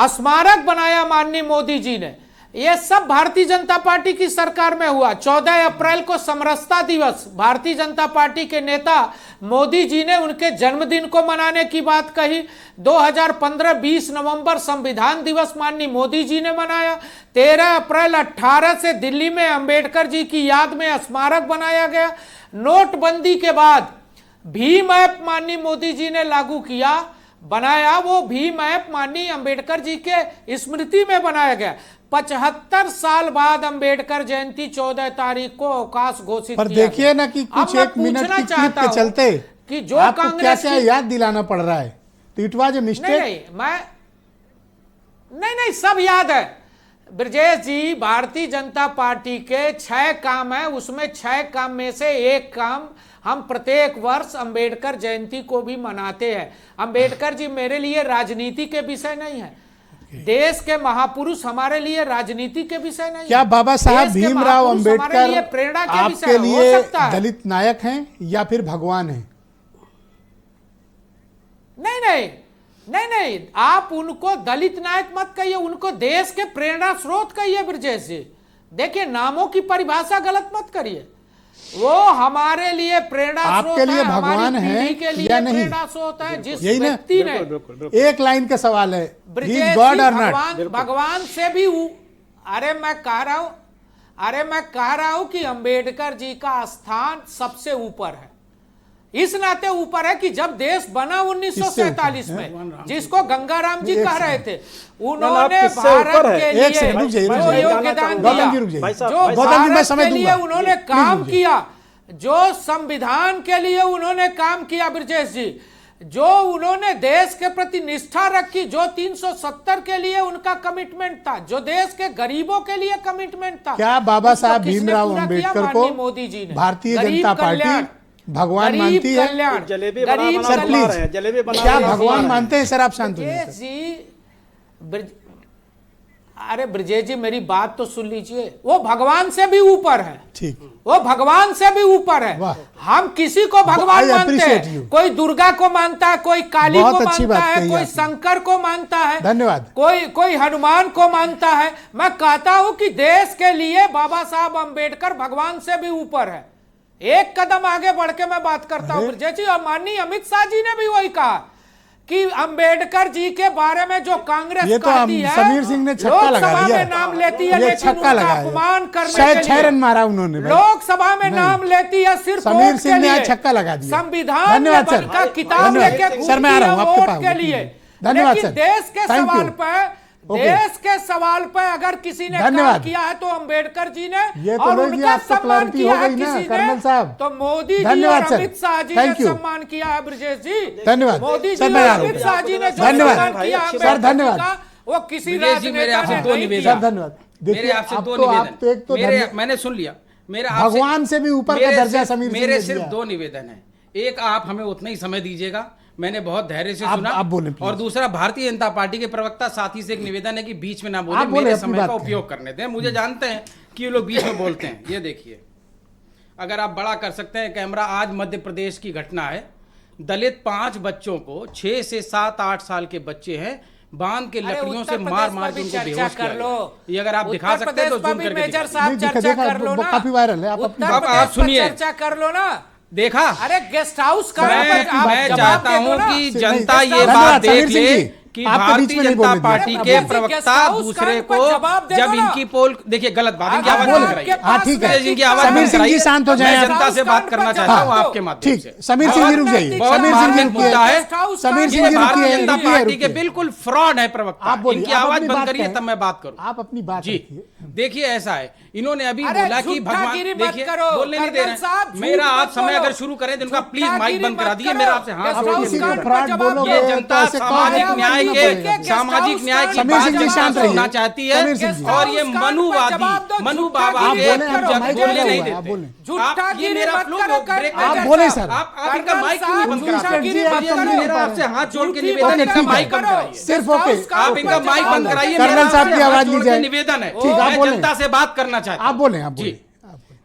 स्मारक बनाया माननीय मोदी जी ने। ये सब भारतीय जनता पार्टी की सरकार में हुआ। 14 अप्रैल को समरसता दिवस, भारतीय जनता पार्टी के नेता मोदी जी ने उनके जन्मदिन को मनाने की बात कही। 2015 20 नवंबर संविधान दिवस माननीय मोदी जी ने मनाया। 13 अप्रैल 18 से दिल्ली में अंबेडकर जी की याद में स्मारक बनाया गया। नोटबंदी के बाद भीम ऐप माननीय मोदी जी ने लागू किया, बनाया, वो भीम ऐप माननीय अंबेडकर जी के स्मृति में बनाया गया। 75 साल बाद अंबेडकर जयंती 14 तारीख को अवकाश घोषित पर किया देखिए गया। ना कि अब कुछ मैं एक मिनट पूछना की क्लिप चाहता के हूं चलते कि जो आपको क्या कांग्रेस क्या की- याद दिलाना पड़ रहा है, तो इट वाज ए नहीं मिस्टेक। नहीं सब याद है ब्रजेश जी। भारतीय जनता पार्टी के 6 काम है, उसमें 6 काम में से एक काम हम प्रत्येक वर्ष अंबेडकर जयंती को भी मनाते हैं। अंबेडकर जी मेरे लिए राजनीति के विषय नहीं है, देश के महापुरुष हमारे लिए राजनीति के विषय नहीं। क्या बाबा साहब देश के भीमराव महापुरुष हमारे लिए अंबेडकर प्रेरणा के विषय आपके हो लिए सकता है। दलित नायक हैं या फिर भगवान हैं? नहीं, आप उनको दलित नायक मत कहिए, उनको देश के प्रेरणा स्रोत कहिए ब्रजेश जी। देखिए, नामों की परिभाषा गलत मत करिए। वो हमारे लिए प्रेरणा स्रोत आपके लिए है, हमारी भगवान पीढ़ी हैं के लिए या नहीं? प्रेरणा स्रोत है। जिस यही ना? व्यक्ति ने एक लाइन का सवाल है, Brajesh He is ji, God or not? भगवान से भी अरे मैं कह रहा हूं कि अंबेडकर जी का स्थान सबसे ऊपर है। इस नाते ऊपर है कि जब देश बना 1947 में, जिसको गंगाराम जी कह रहे थे, उन्होंने भारत के लिए एक सेकंड रुक जाइए, जो योगदान गौतम जी रुक दिया, जाइए। जो गौतम जी मैं भारत समझ के लिए दूंगा, उन्होंने काम किया, जो संविधान के लिए उन्होंने काम किया ब्रजेश जी, जो उन्होंने देश के प्रति निष्ठा रखी, जो 370 के लिए उनका कमिटमेंट था, जो देश के गरीबों के लिए कमिटमेंट था, क्या बाबा उसको साहब किसने भीमराव पूरा किया? अंबेडकर माननीय को मोदी जी ने। भारतीय गरीब जनता कल्याण, पार्टी भगवान गरीब मानती है? कल्याण, जलेबी गरीब बना सर बना प्लीज, रहे हैं, जलेबी बना क्या रहे हैं। भगवान मानते हैं सर? आप शांत हो ब्रजेश जी, अरे ब्रजेश जी मेरी बात तो सुन लीजिए। वो भगवान से भी ऊपर है, ठीक, वो भगवान से भी ऊपर है। वाह। हम किसी को भगवान I मानते appreciate you. हैं, कोई दुर्गा को मानता है, कोई काली बहुत को अच्छी मानता बात है, कही कोई आपने। शंकर को मानता है, धन्यवाद। कोई हनुमान को मानता है। मैं कहता हूं कि देश के लिए बाबा साहब अंबेडकर भगवान से भी ऊपर है। एक कदम आगे बढ़ के मैं बात करता हूं ब्रजेश जी, और माननीय अमित शाह जी ने भी वही कहा कि अंबेडकर जी के बारे में जो कांग्रेस ये तो कहती है, समीर सिंह ने छक्का लगा लोकसभा दिया। में नाम लेती है, ये लेकिन छक्का उनका लगा अपमान करने शायद के 6 लिए रन मारा उन्होंने भाई। लोकसभा में नहीं। नाम लेती है सिर्फ समीर वोट सिंह के ने लिए। आज छक्का लगा दिया। संविधान धन्यवाद में सर। बनकर किताब धन्यवाद। लेके सर मैं आ रहा हूं घूमती आपके है पास वोट के लिए। धन्यवाद लेकिन सर। देश के Thank you. सवाल पे, देश के सवाल पे अगर किसी ने काम धन्यवाद। किया है तो अंबेडकर जी ने, ये तो और लोग जी उनका आप तो सम्मान क्लैरिटी किया हो है गई ना, किसी कर्नल ने, जी साहब। तो मोदी जी धन्यवाद और सर। अमित शाह जी ने Thank you. सम्मान किया है ब्रजेश जी। धन्यवाद। मोदी सर, जी मैं और आ रहा हूं। अमित शाह जी ने जो धन्यवाद। सम्मान किया सर, अंबेडकर जी धन्यवाद। का, वो किसी ब्रजेश जी, मेरे राजनेता आपसे ने दो नहीं निवेदन। किया। सर धन्यवाद। मेरे देखिए आपसे अब दो तो आप निवेदन। तो एक तो मेरे मैंने सुन लिया। मेरा आपसे- भगवान से भी ऊपर का मेरे दर्जा सिर्फ- समीर सिंह मेरे ने सिर्फ दिया। 2 निवेदन है। एक, आप हमें उतना ही समय दीजिएगा, मैंने बहुत धैर्य से आप सुना। बोलें, please। और दूसरा, भारतीय जनता पार्टी के प्रवक्ता साथी से एक निवेदन है कि बीच में ना आप बोले, बोलें, मेरे अपनी समय बात का करें। उपयोग करने दें। मुझे जानते हैं कि ये लोग बीच में बोलते हैं। ये देखिए, अगर आप बड़ा कर सकते हैं कैमरा। आज मध्य प्रदेश की घटना है। दलित 5 बच्चों को, 6 से 7-8 साल के बच्चे हैं, बांध के लकड़ियों से मार मार के उनको बेहोश किया गया। ये अगर आप दिखा सकते हैं तो जूम करके मेजर दिखाइए। साहब नहीं, चर्चा कर लो ना, काफी वायरल है। आप अपनी उत्तर अब आप प्रदेश पर सुनिए। चर्चा कर लो ना। देखा, अरे गेस्ट हाउस का मैं चाहता हूं कि जनता नहीं, ये धन्यवाद, बात देख समीर सिंह ले जी, कि आपको बीच भारतीय में नहीं जनता बोलने दिया। पार्टी अरे के जी, प्रवक्ता गेस्ट हाउस दूसरे का को जवाब दे जब दो ना। इनकी पोल, देखिए गलत बात, इनकी आवाज अगर बंद आपके कराइए। हाँ ठीक है। इनकी आवाज समीर बंद सिंह जी कराइए। शांत हो जाएं मैं आप। जनता से बात करना चाहता हूं आपके माध्यम ठीक, से। समीर सिंह जी रुक जाइए। बहुत समीर सिंह जी मार्मिक मुद्दा है। रुकिए। समीर सिंह ये जी भारतीय रुकिए, जनता रुकिए, पार्टी के रुकिए। बिल्कुल फ्रॉड है प्रवक्ता। आप बोलिए, इनकी आप आवाज अपनी बंद बात करिए कहें। तब मैं बात करूं। आप अपनी बात जी, रखिए। देखिए ऐसा है, इन्होंने अभी अरे बोला कि भगवान, झूठागिरी मत देखिए करो, बोलने नहीं दे कर्नल रहे साहब, हैं। झूठ मेरा आप मत समय बोलो। अगर शुरू करें तो इनका प्लीज माइक झूठागिरी बंद करा मत दीजिए। करो। मेरा आपसे हाथ गेस्ट जोड़ हाउस के किसी को कांड पर फ्रॉड जवाब बोलोगे ये दो। जनता तो ऐसे सामाजिक कहोगे न्याय तो के बोलेगा। सामाजिक न्याय की समीर बात सिंह जी जनता शांत से रहिए। होना चाहती है। समीर सिंह जी। और ये मनुवादी मनु बाबा आप के बोलें, आपका माइक बोलने लगा नहीं हुआ है, आप देते। बोलें। आप ये मेरा फ्लो ब्रेक आप बोलें सर। आप इनका माइक क्यों नहीं बंद कराते? झूठागिरी मत करो। मेरा आपसे हाथ जोड़ के झूठी निवेदन है, इनका ठीक है। माइक बंद कराइए। सिर्फ ओके। आप इनका माइक बंद कराइए। कर्नल मेरा साहब की आपसे आवाज हाथ जोड़ ली के जाए। निवेदन है। ठीक, आप मैं बोलें। जनता से बात करना चाहता हूं। आप बोलें, आप जी। बोलें।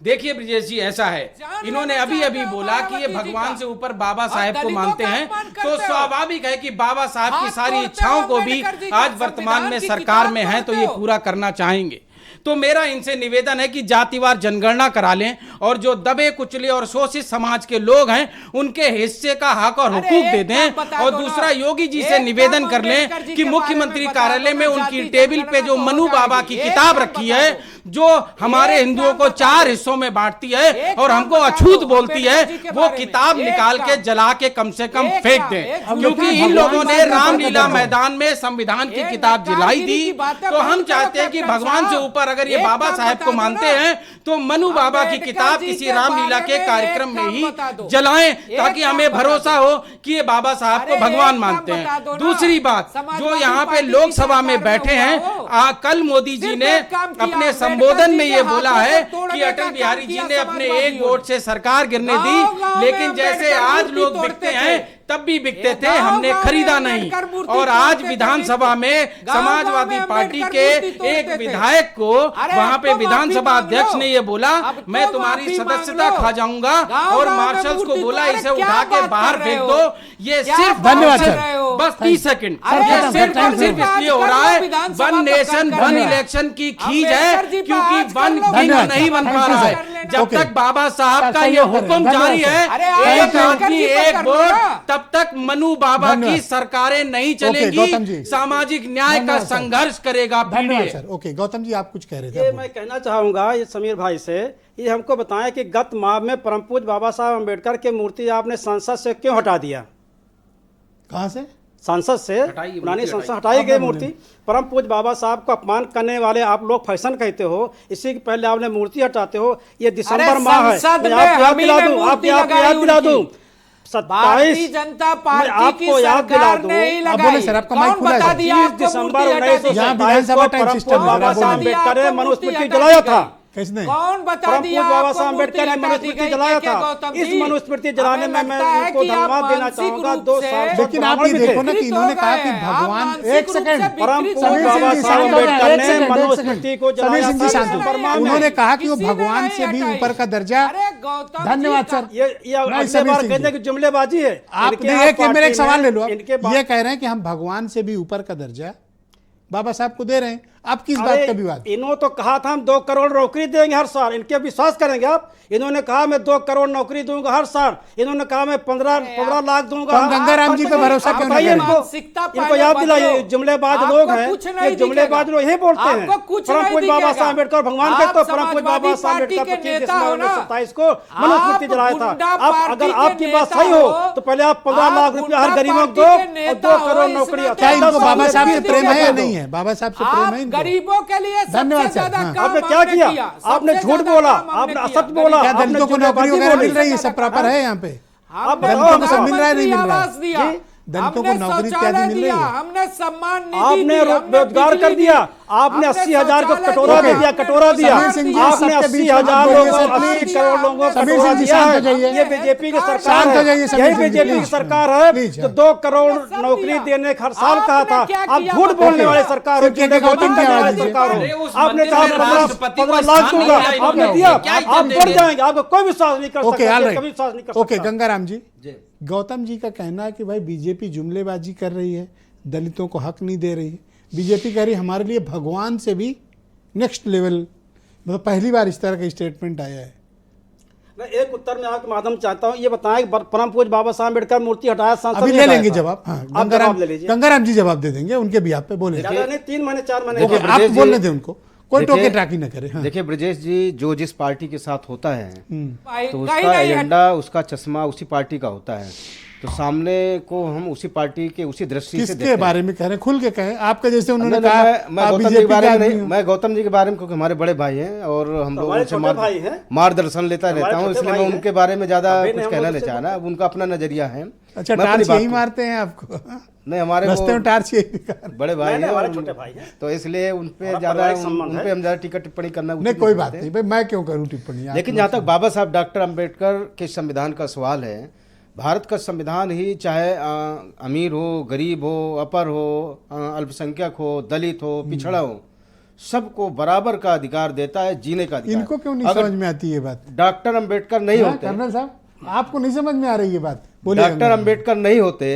देखिए ब्रजेश जी, ऐसा है, इन्होंने अभी अभी बोला कि ये भगवान से ऊपर बाबा साहेब को मानते हैं, तो स्वाभाविक है कि बाबा साहब की सारी इच्छाओं को भी आज वर्तमान में सरकार में है तो ये पूरा करना चाहेंगे। तो मेरा इनसे निवेदन है कि जातिवार जनगणना करा लें और जो दबे कुचले और शोषित समाज के लोग हैं उनके हिस्से का हक और हुकूक दे दें। और दूसरा, योगी जी से निवेदन कर लें कि मुख्यमंत्री कार्यालय में उनकी टेबल पे जो मनु बाबा की किताब रखी है, जो हमारे हिंदुओं को 4 हिस्सों में बांटती है और हमको अछूत बोलती है, वो किताब निकाल के जला के कम से कम फेंक दें। क्योंकि इन लोगों ने रामलीला मैदान में संविधान की किताब जलाई थी, तो हम चाहते हैं कि भगवान से ऊपर अगर ये बाबा साहब को मानते हैं तो मनु बाबा की किताब किसी रामलीला के कार्यक्रम में ही जलाएं, ताकि हमें भरोसा हो कि ये बाबा साहब को भगवान मानते हैं। दूसरी बात, जो यहाँ पे लोकसभा में बैठे हैं, कल मोदी जी ने अपने संबोधन में ये बोला है कि अटल बिहारी जी ने अपने 1 वोट से सरकार गिरने दी, लेकिन जैसे आज लोग बिकते हैं तब भी बिकते थे, हमने खरीदा नहीं। और आज विधानसभा में समाजवादी पार्टी के एक विधायक को वहां पे विधानसभा अध्यक्ष ने ये बोला, मैं तुम्हारी सदस्यता खा जाऊंगा, और मार्शल्स को बोला इसे उठा के बाहर फेंक दो। ये सिर्फ धन्यवाद सर, बस 30 सेकंड, ये सिर्फ और सिर्फ इसलिए हो रहा है, 1 नेशन 1 इलेक्शन की खींच है, क्योंकि 1 किंग नहीं बन पा रहा है। जब तक बाबा साहब का ये हुक्म जारी है, एक आदमी 1 वोट, तब तक मनु बाबा की सरकारें नहीं चलेगी। सामाजिक न्याय का संघर्ष करेगा धन्यवाद सर। ओके, गौतम जी आप कुछ कह रहे थे। ये मैं कहना चाहूंगा ये समीर भाई से, ये हमको बताएं कि गत माह में परम पूज्य बाबा साहब अम्बेडकर की मूर्ति आपने संसद से क्यों हटा दिया? कहां से? संसद से, पुरानी संसद हटाई गई मूर्ति। परम पूज्य बाबा साहब को अपमान करने वाले आप लोग फैशन कहते हो, इसी के पहले आपने मूर्ति हटाते हो। ये दिसंबर माह है, आपको याद दिला दूं 27 जनता पार्टी की याद दिला दूं, अब बोले सर, आपका माइक खुला है। 25 दिसंबर 1927 को परम पूज्य बाबा साहब अम्बेडकर ने मनुस्मृति जलाया था। किसने? कौन बता दिया? बाबा साहब अम्बेडकर ने मनुस्मृति जलाया था। इस मनुस्मृति जलाने में मैं उनको धन्यवाद देना चाहूंगा। 2 साल, लेकिन आप ये देखो ना कि इन्होंने कहा कि भगवान, एक सेकंड, परम पूज्य बाबा साहब अम्बेडकर ने मनुस्मृति को जलाया था। उन्होंने कहा कि वो भगवान से भी ऊपर का दर्जा। धन्यवाद सर। ये अगली बार कहते हैं कि जुमलेबाजी है। आपने मेरा एक सवाल ले लो, ये कह रहे हैं कि हम भगवान से भी ऊपर का दर्जा बाबा साहब को दे रहे हैं, आप किस बात का विवाद? इन्होंने तो कहा था हम 2 करोड़ नौकरी देंगे हर साल, इनके विश्वास करेंगे आप? इन्होंने कहा मैं 2 करोड़ नौकरी दूंगा हर साल, इन्होंने कहा मैं 15 लाख दूंगा। हम गंगाराम जी पे भरोसा क्यों नहीं करें? इनको याद दिलाइए, जुमलेबाज लोग हैं, जुमलेबाज लोग यही बोलते हैं। परम पूज्य बाबा साहब अम्बेडकर भगवान कहते हो, परम पूज्य बाबा साहब अम्बेडकर 25 दिसंबर 1927 को मनुस्मृति जलाया था। आप अगर आपकी बात सही हो तो पहले आप 15 लाख रुपया हर गरीबों को दो और 2 करोड़ नौकरी। क्या इनको बाबा साहब से प्रेम है या नहीं है? बाबा साहब से प्रेम है इनको? गरीबों के लिए धन्यवाद सर। आपने क्या किया? आपने झूठ बोला, आपने असत्य बोला। क्या दलितों को नौकरी वगैरह मिल रही है? सब प्रॉपर है यहाँ पे? दलितों को सब मिल रहा है, नहीं मिल रहा है? दलितों को नौकरी इत्यादि मिल रही है? हमने सम्मान निधि, आपने रोजगार कर दिया, आपने 80,000 को कटोरा दे दिया, कटोरा दिया। आपने 80,000 लोगों को, 80 करोड़ लोगों को कटोरा दिया है। ये बीजेपी की सरकार है, यही बीजेपी की सरकार है जो 2 करोड़ नौकरी देने हर साल कहा था। आप झूठ बोलने वाले सरकार हो, सरकार हो। आपने कहा 15 लाख दूंगा, आपने दिया, आप बढ़ जाएंगे, आपको कोई विश्वास नहीं कर सकता, कभी विश्वास नहीं कर सकता। ओके, गंगाराम जी, गौतम जी का कहना है कि भाई बीजेपी जुमलेबाजी कर रही है, दलितों को हक नहीं दे रही है। बीजेपी कह रही है हमारे लिए भगवान से भी नेक्स्ट लेवल, मतलब पहली बार इस तरह का स्टेटमेंट आया है। मैं एक उत्तर में आपके माध्यम चाहता हूं, ये बताएं कि परम पूज्य बाबा साहब अम्बेडकर मूर्ति हटाया संसद अभी में ले लेंगे जवाब। हाँ, गंगाराम जी जवाब दे देंगे, उनके भी आप पे बोले 3 महीने 4 महीने आप बोलने दें उनको, कोई टोके टाकी न करे। हाँ। देखिए ब्रजेश जी, जो जिस पार्टी के साथ होता है तो उसका एजेंडा, उसका चश्मा उसी पार्टी का होता है। तो सामने को हम उसी पार्टी के उसी दृष्टि से देखते हैं। किसके बारे में कह रहे हैं? खुल के कहें। आपका जैसे उन्होंने कहा, मैं गौतम जी के बारे में नहीं, मैं गौतम जी के बारे में, क्योंकि हमारे बड़े भाई हैं और हम लोग उनसे मार्गदर्शन लेता रहता हूँ, इसलिए मैं उनके बारे में ज्यादा कुछ कहना नहीं चाहना। उनका अपना नजरिया है। अच्छा, टार्च यही मारते हैं आपको? नहीं, हमारे रास्ते में टार्च यही बड़े भाई हैं, छोटे भाई हैं, तो इसलिए उनपे ज्यादा, उनपे हम ज्यादा टीका टिप्पणी करना नहीं। कोई बात नहीं भाई, मैं क्यों करूँ टिप्पणी। लेकिन जहाँ तक बाबा साहब डॉक्टर अम्बेडकर के संविधान का सवाल है, भारत का संविधान ही चाहे अमीर हो, गरीब हो, अपर हो, अल्पसंख्यक हो, दलित हो, पिछड़ा हो, सबको बराबर का अधिकार देता है, जीने का अधिकार। इनको क्यों नहीं समझ में आती ये बात? डॉक्टर अम्बेडकर नहीं होते, कर्नल साहब आपको नहीं समझ में आ रही ये बात? डॉक्टर अम्बेडकर नहीं होते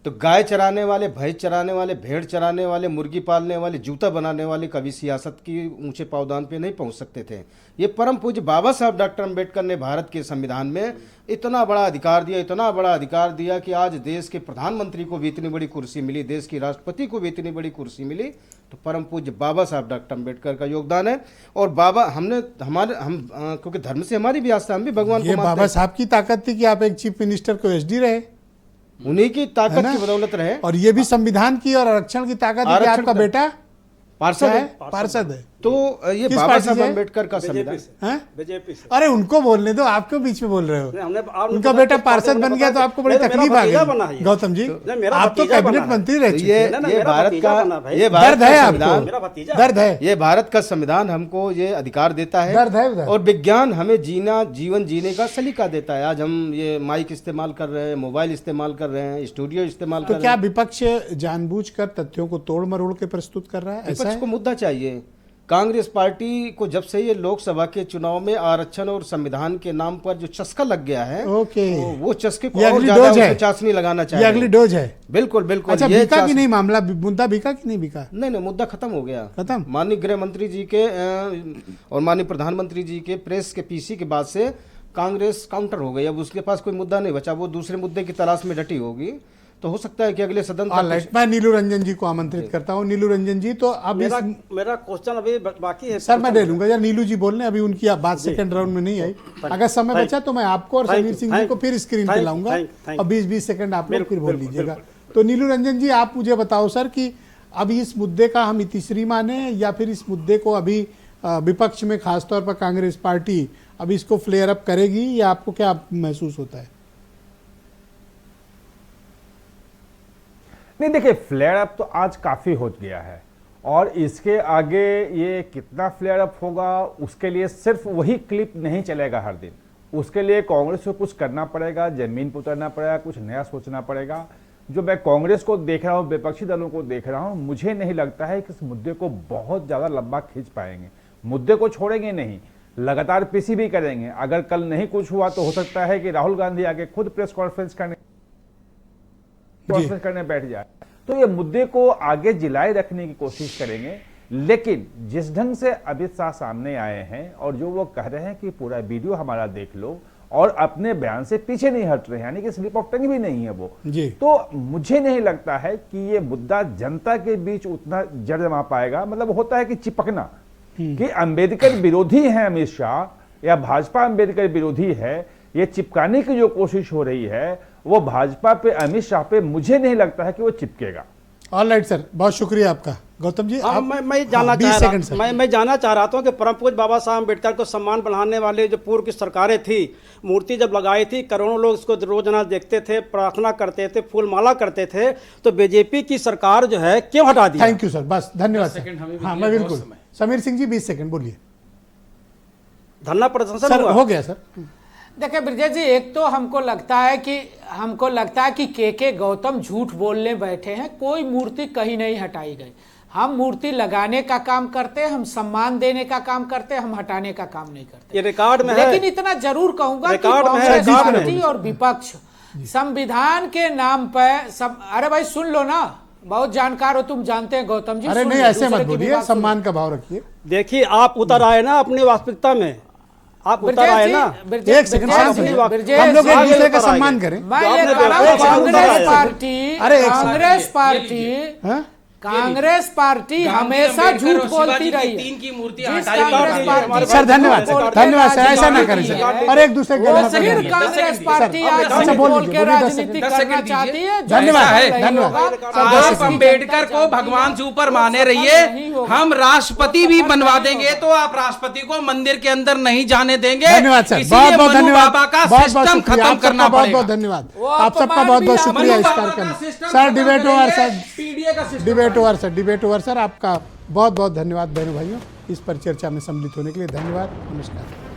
तो गाय चराने वाले, भैंस चराने वाले, भेड़ चराने वाले, मुर्गी पालने वाले, जूता बनाने वाले कभी सियासत की ऊंचे पावदान पे नहीं पहुंच सकते थे। ये परम पूज्य बाबा साहब डॉक्टर अंबेडकर ने भारत के संविधान में इतना बड़ा अधिकार दिया, इतना बड़ा अधिकार दिया कि आज देश के प्रधानमंत्री को भी इतनी बड़ी कुर्सी मिली, देश की राष्ट्रपति को भी इतनी बड़ी कुर्सी मिली, तो परम पूज्य बाबा साहब डॉक्टर अंबेडकर का योगदान है। और बाबा क्योंकि धर्म से हमारी भी आस्था, हम भी भगवान को मानते हैं। बाबा साहब की ताकत थी कि आप एक चीफ मिनिस्टर को एसडी रहे, उन्हीं की ताकत की बदौलत रहे। और ये भी संविधान की और आरक्षण की ताकत है कि आपका बेटा पार्षद है। तो ये बाबा साहब अम्बेडकर का संविधान है। बीजेपी से। अरे उनको बोलने दो, आप क्यों बीच में बोल रहे हो? उनका बेटा पार्षद बन गया तो आपको बड़ी तकलीफ आ गई। गौतम जी, आप तो कैबिनेट मंत्री रह चुके हैं। ये भारत का दर्द है आपको, दर्द है। ये भारत का संविधान हमको ये अधिकार देता है, दर्द है। और विज्ञान हमें जीवन जीने का सलीका देता है। आज हम ये माइक इस्तेमाल कर रहे हैं, मोबाइल इस्तेमाल कर रहे हैं, स्टूडियो इस्तेमाल कर रहे हैं। तो क्या विपक्ष जानबूझकर तथ्यों को तोड़ मरोड़ के प्रस्तुत कर रहा है? विपक्ष को मुद्दा चाहिए। कांग्रेस पार्टी को जब से ये लोकसभा के चुनाव में आरक्षण और संविधान के नाम पर जो चस्का लग गया है, वो चस्के को और ज्यादा चाशनी लगाना चाहिए। ये अगली डोज है। बिल्कुल बिल्कुल। अच्छा, बिका कि नहीं मामला? मुद्दा बिका कि नहीं बिका? नहीं, मुद्दा खत्म हो गया। खत्म। माननीय गृह मंत्री जी के और माननीय प्रधानमंत्री जी के प्रेस के पीसी के बाद से कांग्रेस काउंटर हो गई। अब उसके पास कोई मुद्दा नहीं बचा, वो दूसरे मुद्दे की तलाश में डटी होगी। तो हो सकता है कि अगले सदन मैं नीलू रंजन जी को आमंत्रित करता हूँ। नीलू रंजन जी, तो अब मेरा क्वेश्चन अभी बाकी है सर, मैं दे लूंगा यार। नीलू जी बोलने, अभी उनकी बात सेकंड राउंड में नहीं आई। अगर समय बचा तो मैं आपको और समीर सिंह जी को फिर स्क्रीन पे लाऊंगा और 20-20 सेकंड आप लोग फिर बोल लीजिएगा। तो नीलू रंजन जी, आप मुझे बताओ सर कि अभी इस मुद्दे का हम इतिश्री माने या फिर इस मुद्दे को अभी विपक्ष में खासतौर पर कांग्रेस पार्टी अभी इसको फ्लेयर अप करेगी, या आपको क्या महसूस होता है? नहीं, देखिए, फ्लेयर अप तो आज काफी हो गया है, और इसके आगे ये कितना फ्लेयर अप होगा उसके लिए सिर्फ वही क्लिप नहीं चलेगा हर दिन। उसके लिए कांग्रेस को कुछ करना पड़ेगा, जमीन पर उतरना पड़ेगा, कुछ नया सोचना पड़ेगा। जो मैं कांग्रेस को देख रहा हूँ, विपक्षी दलों को देख रहा हूँ, मुझे नहीं लगता है कि इस मुद्दे को बहुत ज्यादा लंबा खींच पाएंगे। मुद्दे को छोड़ेंगे नहीं, लगातार पीसी भी करेंगे। अगर कल नहीं कुछ हुआ तो हो सकता है कि राहुल गांधी आगे खुद प्रेस कॉन्फ्रेंस करने बैठ जाए। तो ये मुद्दे को आगे जिलाए रखने की कोशिश करेंगे। लेकिन जिस ढंग से अमित शाह सामने आए हैं और जो वो कह रहे हैं कि पूरा वीडियो हमारा देख लो, और अपने बयान से पीछे नहीं हट रहे हैं, यानी कि स्लिप ऑफ टंग भी नहीं है वो, तो मुझे नहीं लगता है कि ये मुद्दा जनता के बीच उतना जड़ जमा पाएगा। मतलब होता है कि चिपकना, कि अंबेडकर विरोधी है अमित शाह या भाजपा अंबेडकर विरोधी है, ये चिपकाने की जो कोशिश हो रही है वो भाजपा पे, अमित शाह पे, मुझे नहीं लगता है कि वो चिपकेगा। ऑलराइट सर, बहुत शुक्रिया आपका। गौतम जी, मैं जानना चाह रहा था कि परम पूज्य बाबा साहब अम्बेडकर को सम्मान बढ़ाने वाले जो पूर्व की सरकारें थी, मूर्ति जब लगाई थी, करोड़ों लोग इसको रोजाना देखते थे, प्रार्थना करते थे, फूल माला करते थे, तो बीजेपी की सरकार जो है क्यों हटा दी? थैंक यू सर, बस धन्यवाद। हाँ, मैं बिल्कुल। समीर सिंह जी 20 सेकंड बोलिए। धरना प्रदर्शन हो गया सर। देखिए ब्रजेश जी, एक तो हमको लगता है कि के गौतम झूठ बोलने बैठे हैं। कोई मूर्ति कहीं नहीं हटाई गई। हम मूर्ति लगाने का काम करते हैं, हम सम्मान देने का काम करते हैं, हम हटाने का काम नहीं करते। ये रिकॉर्ड में लेकिन इतना जरूर कहूंगा कि कांग्रेस पार्टी और विपक्ष संविधान के नाम पर सब, अरे भाई सुन लो ना, बहुत जानकार हो तुम, जानते हैं गौतम जी। अरे नहीं, ऐसे मत बोलिए, सम्मान का भाव रखिए। देखिए, आप उतर आए ना अपनी वास्तविकता में, आप उतर आए ना। एक सेकंड, हम लोग एक दूसरे का सम्मान करें। मैं ये कह रहा हूं, कांग्रेस पार्टी हमेशा झूठ बोलती रही। 3 की मूर्ति सर धन्यवाद सर, ऐसा ना करें सर, और एक दूसरे को कांग्रेस पार्टी आज बोल के राजनीति करना चाहती है। धन्यवाद। आप अम्बेडकर को भगवान से ऊपर माने रहिए, हम राष्ट्रपति भी बनवा देंगे तो आप राष्ट्रपति को मंदिर के अंदर नहीं जाने देंगे। धन्यवाद सर, बहुत बहुत धन्यवाद। बाबा का सिस्टम खत्म करना बहुत बहुत धन्यवाद। आप सबका बहुत बहुत शुक्रिया इस कार्यक्रम सर। डिबेट ओवर सर, आपका बहुत बहुत धन्यवाद बहनों भाइयों, इस पर चर्चा में सम्मिलित होने के लिए धन्यवाद। नमस्कार।